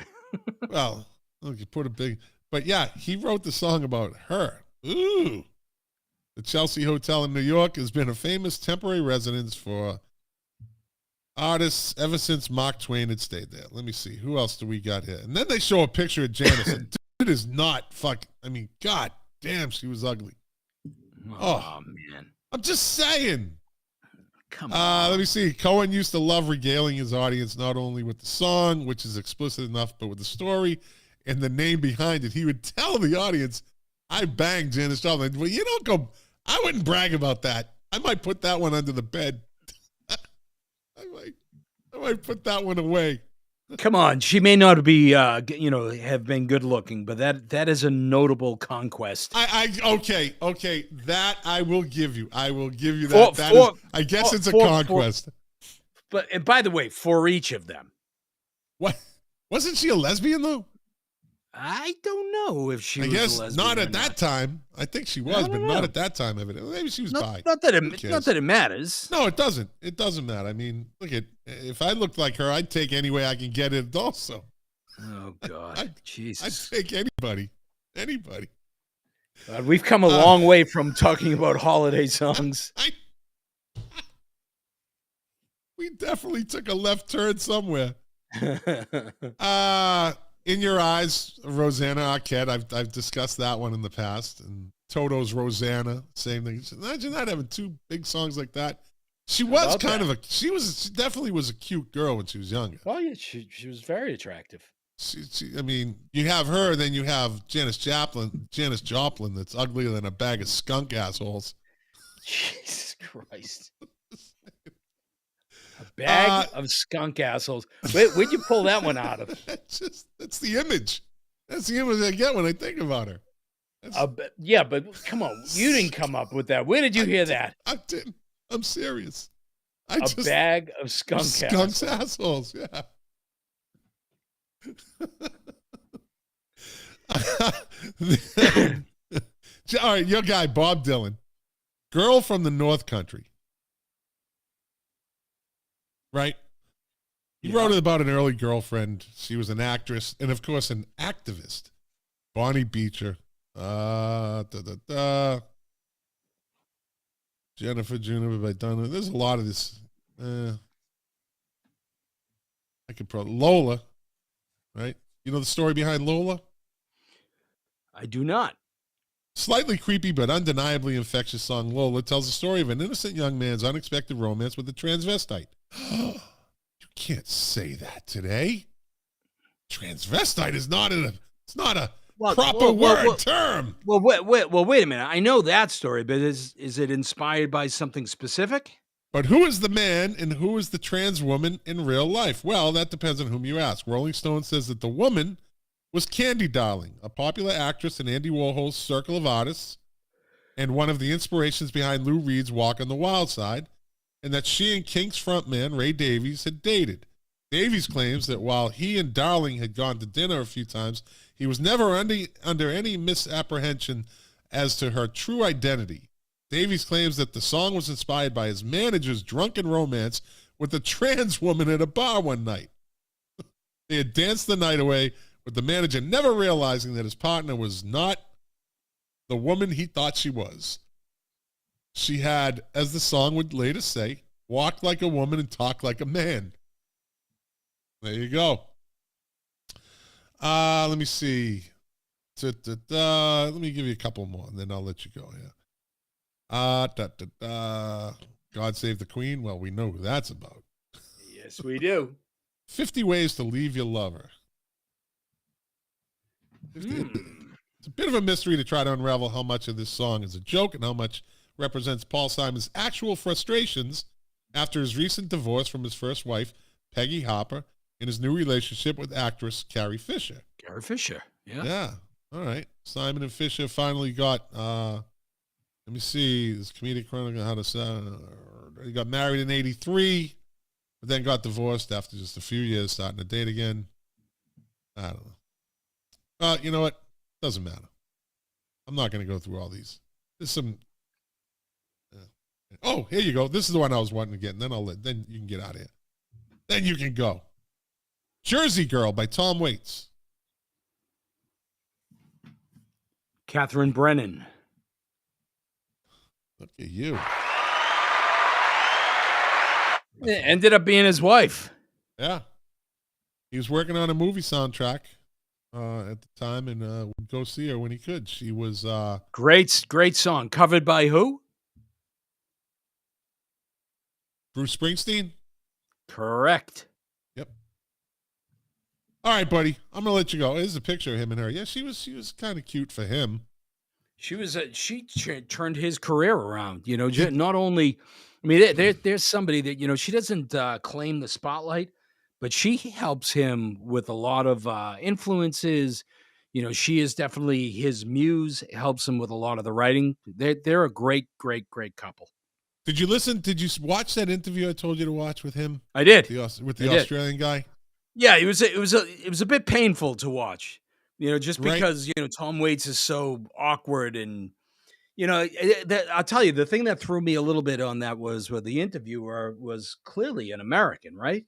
[SPEAKER 1] Well, look, you put a big, but yeah, he wrote the song about her. Ooh. The Chelsea Hotel in New York has been a famous temporary residence for artists ever since Mark Twain had stayed there. Let me see. Who else do we got here? And then they show a picture of Janis. And dude is not fucking, I mean, God damn, she was ugly.
[SPEAKER 4] Oh man.
[SPEAKER 1] I'm just saying.
[SPEAKER 4] Come on.
[SPEAKER 1] Let me see. Cohen used to love regaling his audience not only with the song, which is explicit enough, but with the story and the name behind it. He would tell the audience, I banged Janis Joplin. Well, you don't go, I wouldn't brag about that. I might put that one under the bed. I might put that one away.
[SPEAKER 4] Come on. She may not be, have been good looking, but that is a notable conquest.
[SPEAKER 1] Okay. That I will give you. I will give you that. I guess it's a conquest.
[SPEAKER 4] But by the way, for each of them.
[SPEAKER 1] What? Wasn't she a lesbian though?
[SPEAKER 4] I don't know if she was a lesbian. I guess
[SPEAKER 1] not at that time. I think she was, but not at that time. Evidently, maybe she was bi.
[SPEAKER 4] Not that it matters.
[SPEAKER 1] No, it doesn't. It doesn't matter. I mean, look at if I looked like her, I'd take any way I can get it. Also,
[SPEAKER 4] oh God, Jesus!
[SPEAKER 1] I'd take anybody.
[SPEAKER 4] God, we've come a long way from talking about holiday songs.
[SPEAKER 1] We definitely took a left turn somewhere. In Your Eyes, Rosanna Arquette. I've discussed that one in the past. And Toto's Rosanna, same thing. Imagine that, having two big songs like that. She was she definitely was a cute girl when she was younger.
[SPEAKER 4] Well, yeah, she was very attractive.
[SPEAKER 1] I mean, you have her, then you have Janis Joplin, that's uglier than a bag of skunk assholes.
[SPEAKER 4] Jesus Christ. A bag of skunk assholes. Where'd you pull that one out of?
[SPEAKER 1] That's the image. That's the image I get when I think about her.
[SPEAKER 4] Yeah, but come on. You didn't come up with that. Where did you hear that?
[SPEAKER 1] I didn't. I'm serious.
[SPEAKER 4] Bag of
[SPEAKER 1] skunks assholes. Yeah. All right, your guy, Bob Dylan. Girl from the North Country. Right? He wrote about an early girlfriend. She was an actress and, of course, an activist. Bonnie Beecher. Jennifer Juniper by Dunn. There's a lot of this. I could probably Lola, right? You know the story behind Lola?
[SPEAKER 4] I do not.
[SPEAKER 1] Slightly creepy but undeniably infectious song Lola tells the story of an innocent young man's unexpected romance with a transvestite. You can't say that today. Transvestite is not a proper term.
[SPEAKER 4] Well, wait a minute. I know that story, but is it inspired by something specific?
[SPEAKER 1] But who is the man and who is the trans woman in real life? Well, that depends on whom you ask. Rolling Stone says that the woman was Candy Darling, a popular actress in Andy Warhol's circle of artists and one of the inspirations behind Lou Reed's Walk on the Wild Side, and that she and Kinks frontman Ray Davies had dated. Davies claims that while he and Darling had gone to dinner a few times, he was never under any misapprehension as to her true identity. Davies claims that the song was inspired by his manager's drunken romance with a trans woman at a bar one night. They had danced the night away, with the manager never realizing that his partner was not the woman he thought she was. She had, as the song would later say, walked like a woman and talked like a man. There you go. Let me see. Let me give you a couple more, and then I'll let you go here. God Save the Queen. Well, we know who that's about.
[SPEAKER 4] Yes, we do.
[SPEAKER 1] 50 Ways to Leave Your Lover. It's a bit of a mystery to try to unravel how much of this song is a joke and how much represents Paul Simon's actual frustrations after his recent divorce from his first wife, Peggy Harper, and his new relationship with actress Carrie Fisher.
[SPEAKER 4] Carrie Fisher, yeah.
[SPEAKER 1] Yeah, all right. Simon and Fisher finally got, let me see, this comedic chronicle, how to sound. He got married in 1983, but then got divorced after just a few years, starting to date again. I don't know. You know what? Doesn't matter. I'm not going to go through all these. There's some. Oh, here you go. This is the one I was wanting to get, and then you can get out of here. Then you can go. Jersey Girl by Tom Waits.
[SPEAKER 4] Catherine Brennan.
[SPEAKER 1] Look at you.
[SPEAKER 4] It ended up being his wife.
[SPEAKER 1] Yeah. He was working on a movie soundtrack at the time, and would go see her when he could. She was
[SPEAKER 4] great song. Covered by who?
[SPEAKER 1] Bruce Springsteen.
[SPEAKER 4] Correct.
[SPEAKER 1] Yep. All right, buddy. I'm gonna let you go. Here's a picture of him and her. Yeah, she was kind of cute for him.
[SPEAKER 4] She turned his career around. You know, not only. I mean, there's somebody that she doesn't claim the spotlight, but she helps him with a lot of influences. She is definitely his muse. Helps him with a lot of the writing. They're a great couple.
[SPEAKER 1] Did you watch that interview I told you to watch with him?
[SPEAKER 4] I did.
[SPEAKER 1] With the Australian guy?
[SPEAKER 4] Yeah, it was a bit painful to watch. Just because, Tom Waits is so awkward and, I'll tell you, the thing that threw me a little bit on that was where the interviewer was clearly an American, right?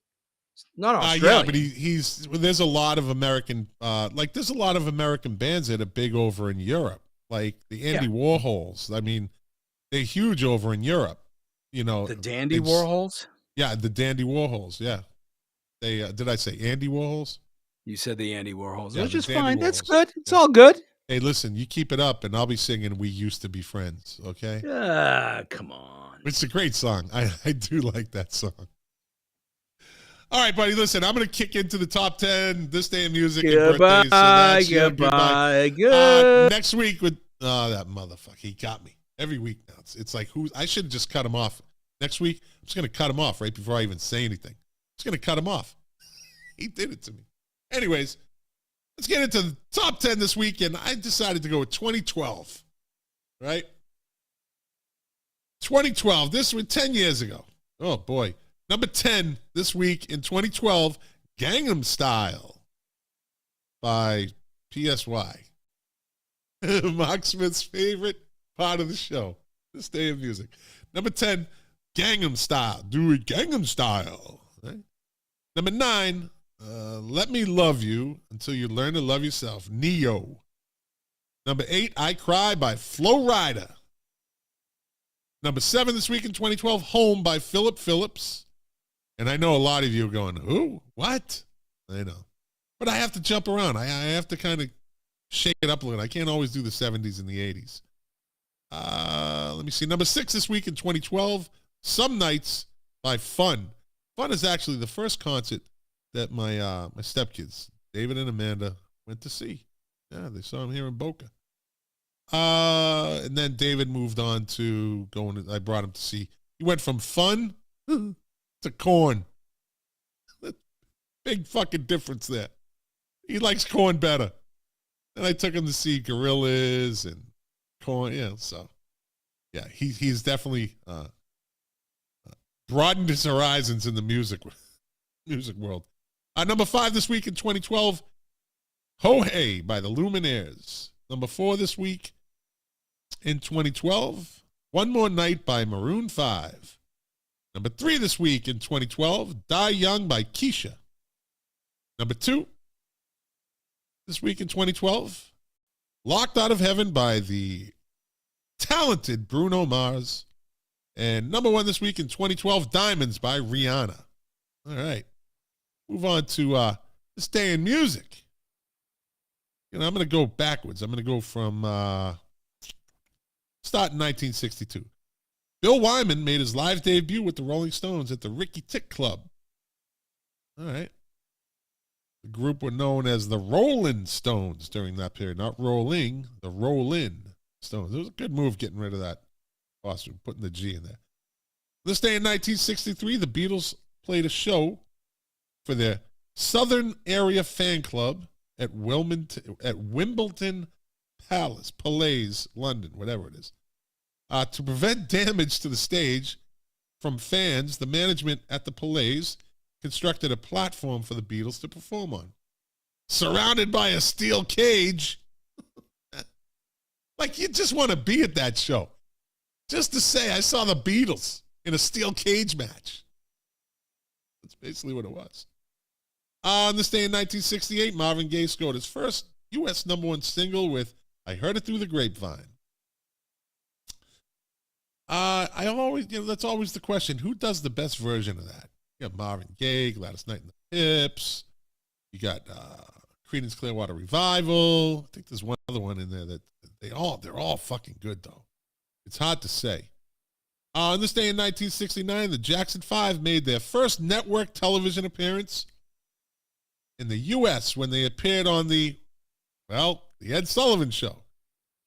[SPEAKER 4] Not Australian.
[SPEAKER 1] Yeah, but there's a lot of American, there's a lot of American bands that are big over in Europe, like the Andy Warhols. I mean, they're huge over in Europe.
[SPEAKER 4] The Dandy Warhols?
[SPEAKER 1] Yeah, the Dandy Warhols, yeah. They did I say Andy Warhols?
[SPEAKER 4] You said the Andy Warhols.
[SPEAKER 1] Yeah,
[SPEAKER 4] That's just fine.
[SPEAKER 1] Warhols.
[SPEAKER 4] That's good. It's all good.
[SPEAKER 1] Hey, listen, you keep it up, and I'll be singing We Used to Be Friends, okay?
[SPEAKER 4] Come on.
[SPEAKER 1] It's a great song. I do like that song. All right, buddy, listen, I'm going to kick into the top 10 this day in music and
[SPEAKER 4] Goodbye,
[SPEAKER 1] birthdays. So
[SPEAKER 4] goodbye.
[SPEAKER 1] Next week with, that motherfucker, he got me. Every week now. It's like, I should have just cut him off. Next week, I'm just going to cut him off right before I even say anything. I'm just going to cut him off. He did it to me. Anyways, let's get into the top 10 this week, and I decided to go with 2012, right? 2012, this was 10 years ago. Oh, boy. Number 10 this week in 2012, Gangnam Style by PSY. Mark Smith's favorite part of the show, this day of music. Number 10, Gangnam Style. Do it Gangnam Style. Right? Number 9, Let Me Love You Until You Learn to Love Yourself, Neo. Number 8, I Cry by Flo Rida. Number 7 this week in 2012, Home by Philip Phillips. And I know a lot of you are going, who? What? I know. But I have to jump around. I have to kind of shake it up a little. I can't always do the 70s and the 80s. Let me see. Number 6 this week in 2012, Some Nights by Fun. Fun is actually the first concert that my stepkids, David and Amanda, went to see. Yeah, they saw him here in Boca. And then David moved on to I brought him to see. He went from Fun to Korn. Big fucking difference there. He likes Korn better. And I took him to see Gorillaz and Korn. Yeah, so yeah, he's definitely broadened his horizons in the music world. Number 5 this week in 2012, Ho Hey by the Luminaires. Number 4 this week in 2012, One More Night by Maroon 5. Number 3 this week in 2012, Die Young by Keisha. Number 2 this week in 2012, Locked Out of Heaven by the talented Bruno Mars. And number 1 this week in 2012, Diamonds by Rihanna. All right. Move on to this day in music. I'm going to go backwards. I'm going to go from start in 1962. Bill Wyman made his live debut with the Rolling Stones at the Ricky Tick Club. All right. The group were known as the Rollin' Stones during that period. Not Rolling, the Rollin' Stones. It was a good move getting rid of that costume, putting the G in there. This day in 1963, the Beatles played a show for their Southern Area Fan Club at Wimbledon Palace, London, whatever it is. To prevent damage to the stage from fans, the management at the Palais constructed a platform for the Beatles to perform on. Surrounded by a steel cage. Like, you just want to be at that show. Just to say, I saw the Beatles in a steel cage match. That's basically what it was. On this day in 1968, Marvin Gaye scored his first U.S. #1 single with I Heard It Through the Grapevine. That's always the question. Who does the best version of that? You got Marvin Gaye, Gladys Knight and the Pips. You got Creedence Clearwater Revival. I think there's one other one in there that they're all fucking good, though. It's hard to say. On this day in 1969, the Jackson 5 made their first network television appearance in the U.S. when they appeared on the Ed Sullivan Show.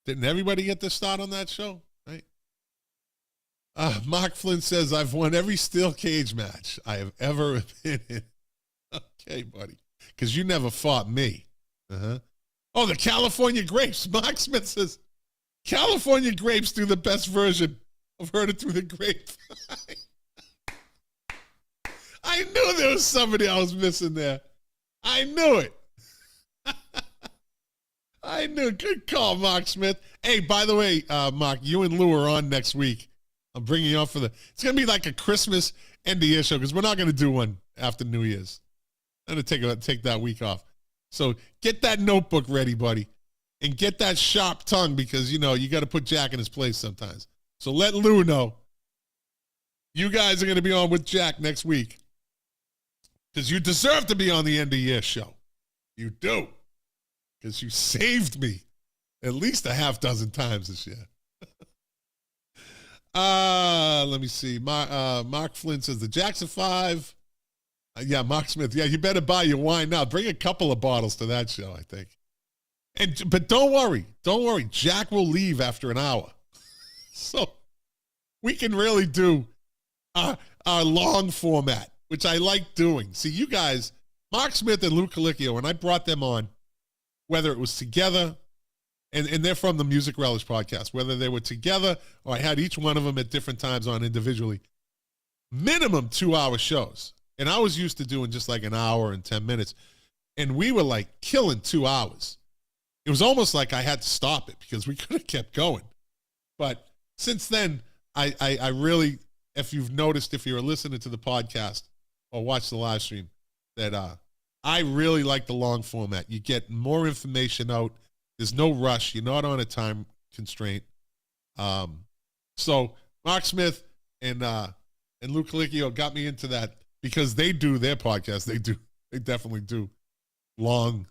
[SPEAKER 1] Didn't everybody get their start on that show? Right? Mark Flynn says, I've won every steel cage match I have ever been in. Okay, buddy. Because you never fought me. Uh-huh. Oh, the California Grapes. Mark Smith says, California Grapes do the best version of Heard It Through the Grapevine. I knew there was somebody I was missing there. I knew it. I knew. Good call, Mark Smith. Hey, by the way, Mark, you and Lou are on next week. I'm bringing you on for it's going to be like a Christmas end of year show because we're not going to do one after New Year's. I'm going to take that week off. So get that notebook ready, buddy, and get that sharp tongue because, you got to put Jack in his place sometimes. So let Lou know. You guys are going to be on with Jack next week because you deserve to be on the end of year show. You do. Because you saved me at least a half dozen times this year. Let me see. Mark Flynn says the Jackson 5 Yeah, Mark Smith. Yeah, you better buy your wine now. Bring a couple of bottles to that show, I think. But don't worry. Jack will leave after an hour. So we can really do our long format, which I like doing. See, you guys, Mark Smith and Lou Colicchio, when I brought them on, whether it was together, and they're from the Music Relish podcast, whether they were together or I had each one of them at different times on individually, minimum 2-hour shows. And I was used to doing just like an hour and 10 minutes. And we were like killing 2 hours. It was almost like I had to stop it because we could have kept going. But since then, I really, if you've noticed, if you're listening to the podcast or watch the live stream, that I really like the long format. You get more information out. There's no rush. You're not on a time constraint. So Mark Smith and Lou Colicchio got me into that because they do their podcast. They definitely do long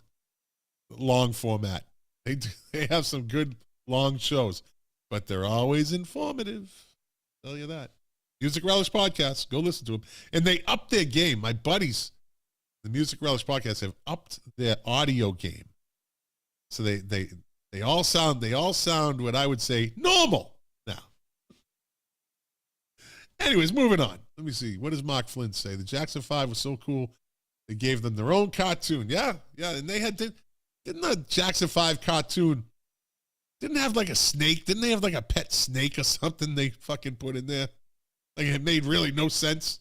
[SPEAKER 1] format. They have some good long shows, but they're always informative. I'll tell you that. Music Relish podcast. Go listen to them. And they upped their game. My buddies, the Music Relish podcast, have upped their audio game. So they all sound what I would say normal now. Anyways, moving on. Let me see. What does Mark Flynn say? The Jackson 5 was so cool. They gave them their own cartoon. Yeah. And they didn't the Jackson 5 cartoon didn't have like a snake? Didn't they have like a pet snake or something they fucking put in there? Like it made really no sense.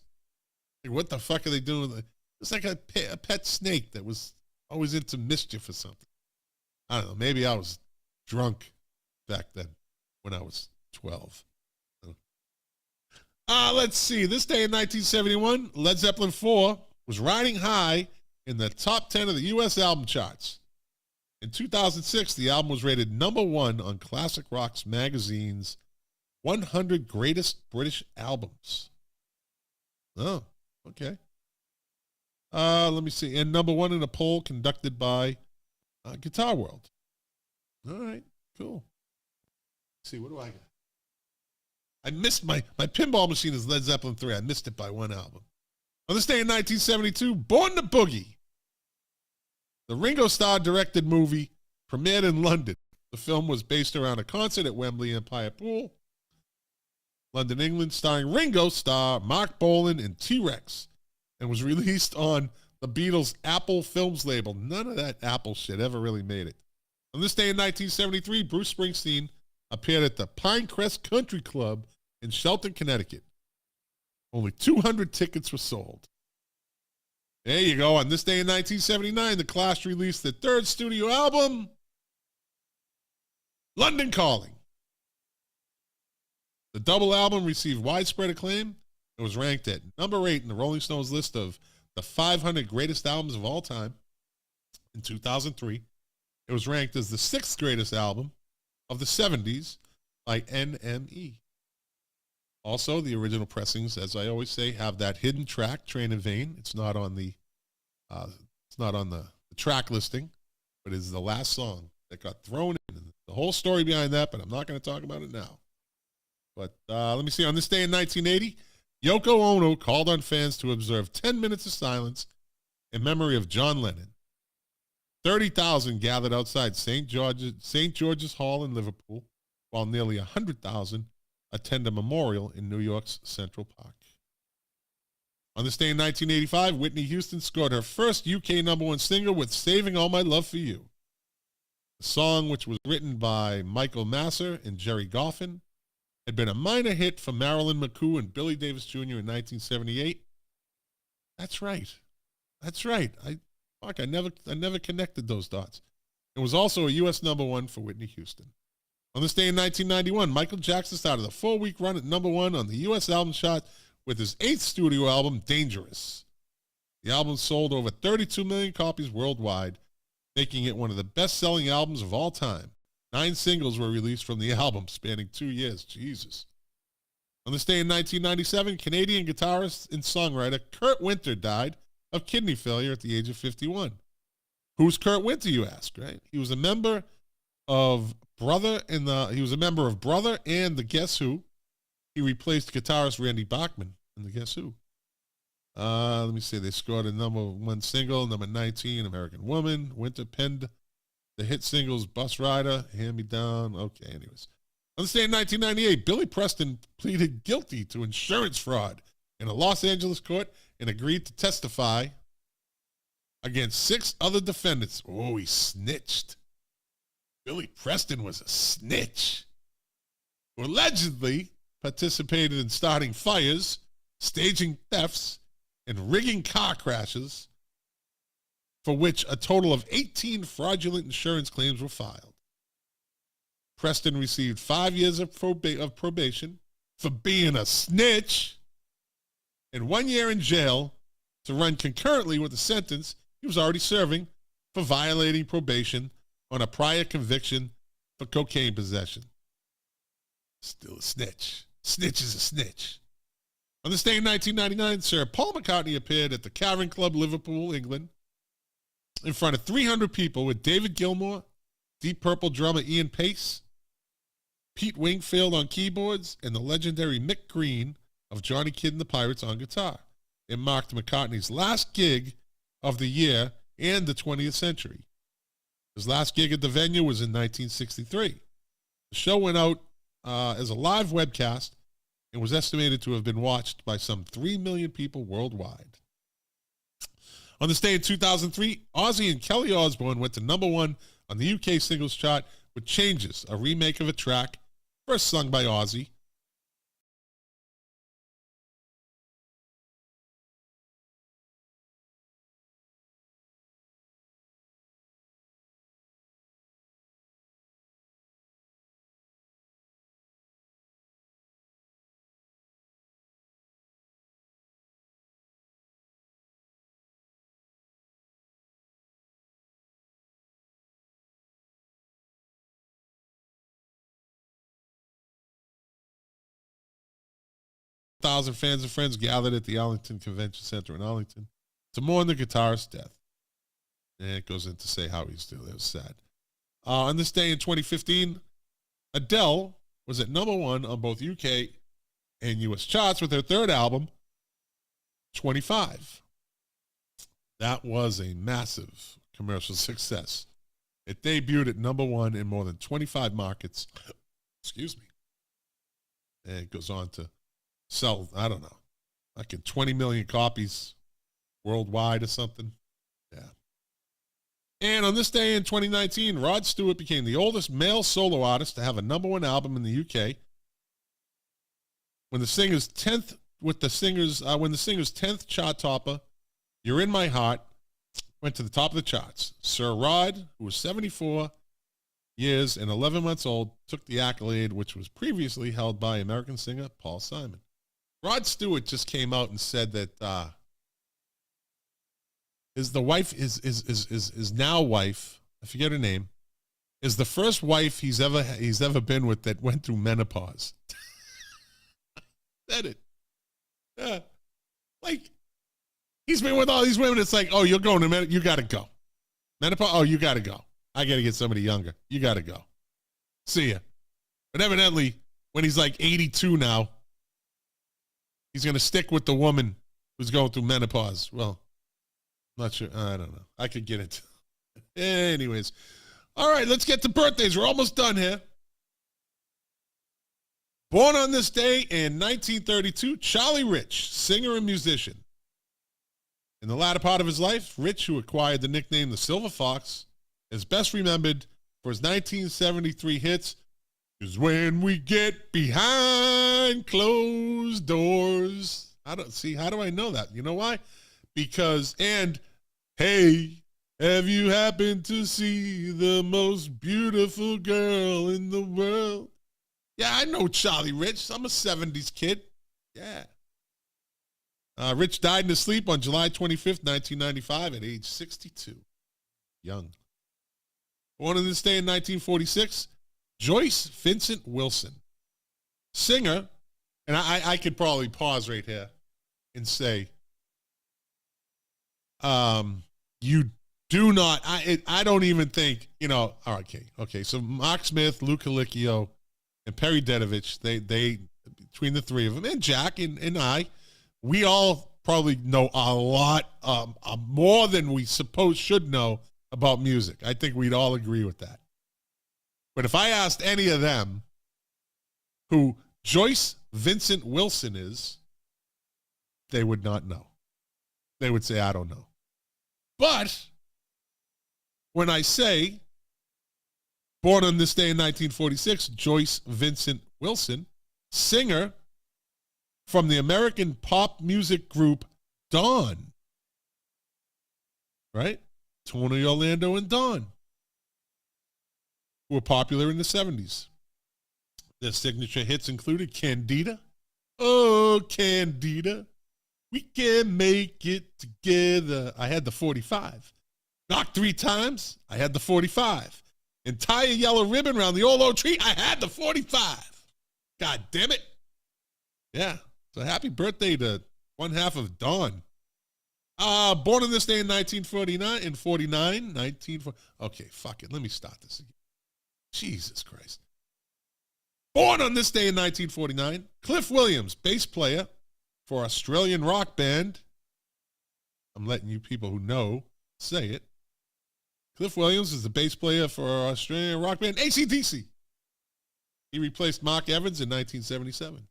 [SPEAKER 1] Like what the fuck are they doing? It's like a pet snake that was always into mischief or something. I don't know. Maybe I was drunk back then when I was 12. Let's see. This day in 1971, Led Zeppelin 4 was riding high in the top 10 of the U.S. album charts. In 2006, the album was rated number 1 on Classic Rock's magazine's 100 Greatest British Albums. Oh, okay. Let me see. And number 1 in a poll conducted by Guitar World. All right, cool. Let's see, what do I got? I missed my pinball machine is Led Zeppelin 3. I missed it by one album. On this day in 1972, Born to Boogie. The Ringo Starr directed movie premiered in London. The film was based around a concert at Wembley Empire Pool, London, England, starring Ringo Starr, Mark Bolan, and T-Rex, and was released on the Beatles' Apple Films label. None of that Apple shit ever really made it. On this day in 1973, Bruce Springsteen appeared at the Pinecrest Country Club in Shelton, Connecticut. Only 200 tickets were sold. There you go. On this day in 1979, The Clash released their third studio album, London Calling. The double album received widespread acclaim. It was ranked at number 8 in the Rolling Stones list of the 500 greatest albums of all time. In 2003, it was ranked as the 6th greatest album of the 70s by NME. Also, the original pressings, as I always say, have that hidden track, Train in Vain. It's not on the track listing, but it's the last song that got thrown in. The whole story behind that, but I'm not going to talk about it now. But let me see. On this day in 1980, Yoko Ono called on fans to observe 10 minutes of silence in memory of John Lennon. 30,000 gathered outside St. George's Hall in Liverpool, while nearly 100,000 attend a memorial in New York's Central Park. On this day in 1985, Whitney Houston scored her first UK #1 single with Saving All My Love for You. The song, which was written by Michael Masser and Jerry Goffin, had been a minor hit for Marilyn McCoo and Billy Davis Jr. in 1978. That's right. I never connected those dots. It was also a U.S. #1 for Whitney Houston. On this day in 1991, Michael Jackson started a 4-week run at #1 on the U.S. album chart with his 8th studio album, Dangerous. The album sold over 32 million copies worldwide, making it one of the best-selling albums of all time. 9 singles were released from the album, spanning 2 years. Jesus. On this day in 1997, Canadian guitarist and songwriter Kurt Winter died of kidney failure at the age of 51. Who's Kurt Winter, you ask, right? He was a member of Brother and the Guess Who. He replaced guitarist Randy Bachman in the Guess Who. Let me see. They scored a number 1 single, number 19, American Woman. Winter penned the hit singles Bus Rider, Hand Me Down. Okay, anyways. On this day in 1998, Billy Preston pleaded guilty to insurance fraud in a Los Angeles court and agreed to testify against 6 other defendants. Oh, he snitched. Billy Preston was a snitch who allegedly participated in starting fires, staging thefts, and rigging car crashes, for which a total of 18 fraudulent insurance claims were filed. Preston received 5 years of probation for being a snitch and 1 year in jail to run concurrently with the sentence he was already serving for violating probation on a prior conviction for cocaine possession. Still a snitch. Snitch is a snitch. On this day in 1999, Sir Paul McCartney appeared at the Cavern Club, Liverpool, England, in front of 300 people with David Gilmour, Deep Purple drummer Ian Pace, Pete Wingfield on keyboards, and the legendary Mick Green of Johnny Kidd and the Pirates on guitar. It marked McCartney's last gig of the year and the 20th century. His last gig at the venue was in 1963. The show went out as a live webcast and was estimated to have been watched by some 3 million people worldwide. On this day in 2003, Ozzy and Kelly Osbourne went to number 1 on the UK singles chart with Changes, a remake of a track first sung by Ozzy. Thousand fans and friends gathered at the Arlington Convention Center in Arlington to mourn the guitarist's death. And it goes in to say how he's doing. It was sad. On this day in 2015, Adele was at number 1 on both UK and US charts with her third album, 25. That was a massive commercial success. It debuted at number 1 in more than 25 markets. Excuse me. And it goes on to sell, I don't know, like in 20 million copies worldwide or something. Yeah. And on this day in 2019, Rod Stewart became the oldest male solo artist to have a number 1 album in the UK. When the singer's 10th chart topper, You're in My Heart, went to the top of the charts. Sir Rod, who was 74 years and 11 months old, took the accolade, which was previously held by American singer Paul Simon. Rod Stewart just came out and said that his now wife, I forget her name, is the first wife he's ever been with that went through menopause. Said it. Yeah. Like, he's been with all these women. It's like, oh, you're going to menopause. You got to go. Menopause? Oh, you got to go. I got to get somebody younger. You got to go. See ya. But evidently, when he's like 82 now, he's going to stick with the woman who's going through menopause. Well, not sure. I don't know. I could get into it. Anyways. All right, let's get to birthdays. We're almost done here. Born on this day in 1932, Charlie Rich, singer and musician. In the latter part of his life, Rich, who acquired the nickname the Silver Fox, is best remembered for his 1973 hits, "'Cause When We Get Behind Closed Doors." How do I know that? You know why? Because, and, "Hey, have you happened to see the most beautiful girl in the world?" Yeah, I know Charlie Rich. I'm a 70s kid. Yeah. Rich died in his sleep on July 25th, 1995 at age 62. Young. Born on this day in 1946, Joyce Vincent Wilson. Singer, and I could probably pause right here and say, you do not, I don't even think, okay, so Mark Smith, Lou Colicchio, and Perry Dedovich, they between the three of them, and Jack and I, we all probably know a lot more than we should know about music. I think we'd all agree with that. But if I asked any of them who Joyce Vincent Wilson is, they would not know. They would say, I don't know. But when I say, born on this day in 1946, Joyce Vincent Wilson, singer from the American pop music group Dawn, right? Tony Orlando and Dawn, who were popular in the 70s. Their signature hits included Candida. Oh, Candida, we can make it together. I had the 45. Knocked 3 times. I had the 45. And tie a yellow ribbon around the old oak tree. I had the 45. God damn it. Yeah. So happy birthday to one half of Dawn. Born on this day in 1949. Okay, fuck it. Let me start this again. Jesus Christ. Born on this day in 1949, Cliff Williams, bass player for Australian rock band. I'm letting you people who know say it. Cliff Williams is the bass player for Australian rock band AC/DC. He replaced Mark Evans in 1977.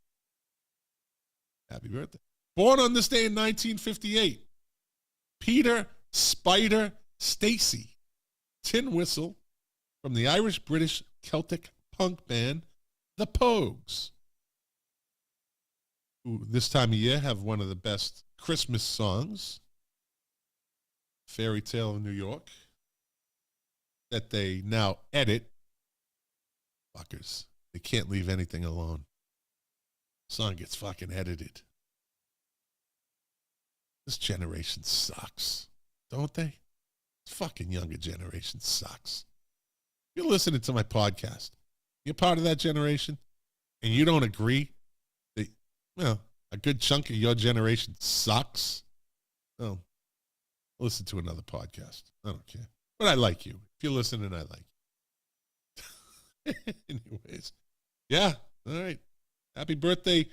[SPEAKER 1] Happy birthday. Born on this day in 1958, Peter Spider Stacey, tin whistle from the Irish-British Celtic punk band The Pogues, who this time of year have one of the best Christmas songs, Fairy Tale of New York, that they now edit. Fuckers. They can't leave anything alone. Song gets fucking edited. This generation sucks, don't they? This fucking younger generation sucks. You're listening to my podcast. You're part of that generation, and you don't agree that, well, a good chunk of your generation sucks. Well, listen to another podcast. I don't care. But I like you. If you're listening, I like you. Anyways. Yeah. All right. Happy birthday,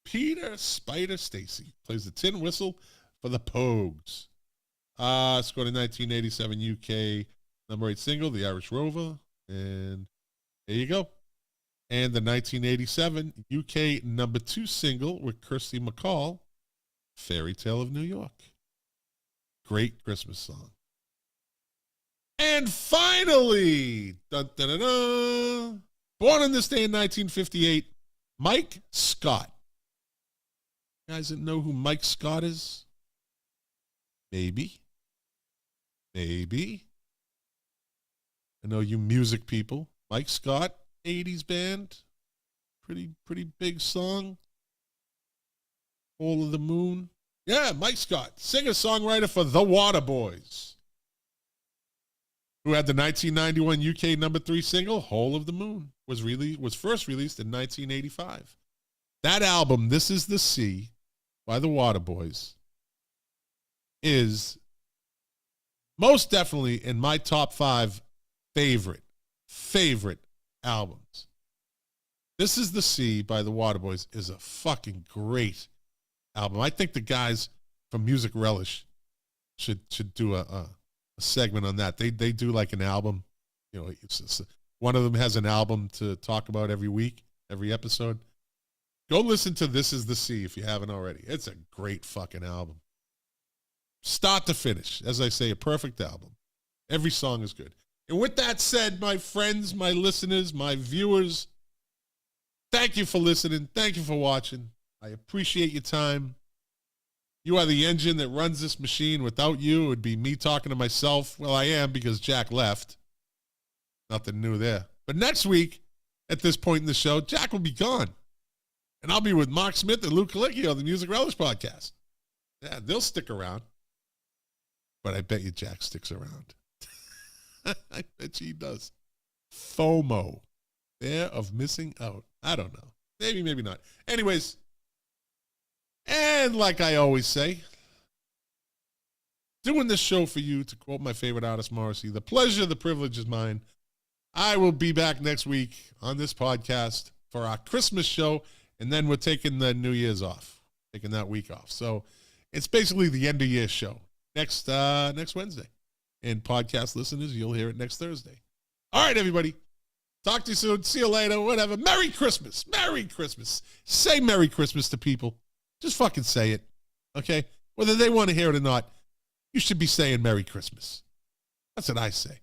[SPEAKER 1] Peter Spider Stacey. Plays the tin whistle for the Pogues. Scored in 1987 UK number 8 single, The Irish Rover. And there you go. And the 1987 UK number 2 single with Kirsty MacColl, Fairy Tale of New York. Great Christmas song. And finally, dun, dun, dun, dun, born on this day in 1958, Mike Scott. You guys didn't know who Mike Scott is? Maybe. I know you music people. Mike Scott, 80s band. Pretty big song. Hole of the Moon. Yeah, Mike Scott, singer-songwriter for The Waterboys, who had the 1991 UK number 3 single, Hole of the Moon, was first released in 1985. That album, This Is the Sea, by the Waterboys, is most definitely in my top 5 favorite albums. This Is the Sea by the Waterboys is a fucking great album. I think the guys from Music Relish should do a segment on that. They do like an album. You know, one of them has an album to talk about every week, every episode. Go listen to This Is the Sea if you haven't already. It's a great fucking album. Start to finish. As I say, a perfect album. Every song is good. And with that said, my friends, my listeners, my viewers, thank you for listening. Thank you for watching. I appreciate your time. You are the engine that runs this machine. Without you, it would be me talking to myself. Well, I am because Jack left. Nothing new there. But next week, at this point in the show, Jack will be gone. And I'll be with Mark Smith and Luke Kalicki on the Music Relish podcast. Yeah, they'll stick around. But I bet you Jack sticks around. I bet he does. FOMO. Fear of missing out. I don't know. Maybe, maybe not. Anyways, and like I always say, doing this show for you, to quote my favorite artist, Morrissey, the pleasure, the privilege is mine. I will be back next week on this podcast for our Christmas show, and then we're taking the New Year's off. taking that week off. So it's basically the end of year show next Wednesday. And podcast listeners, you'll hear it next Thursday. All right, everybody. Talk to you soon. See you later. Whatever. Merry Christmas. Merry Christmas. Say Merry Christmas to people. Just fucking say it. Okay? Whether they want to hear it or not, you should be saying Merry Christmas. That's what I say.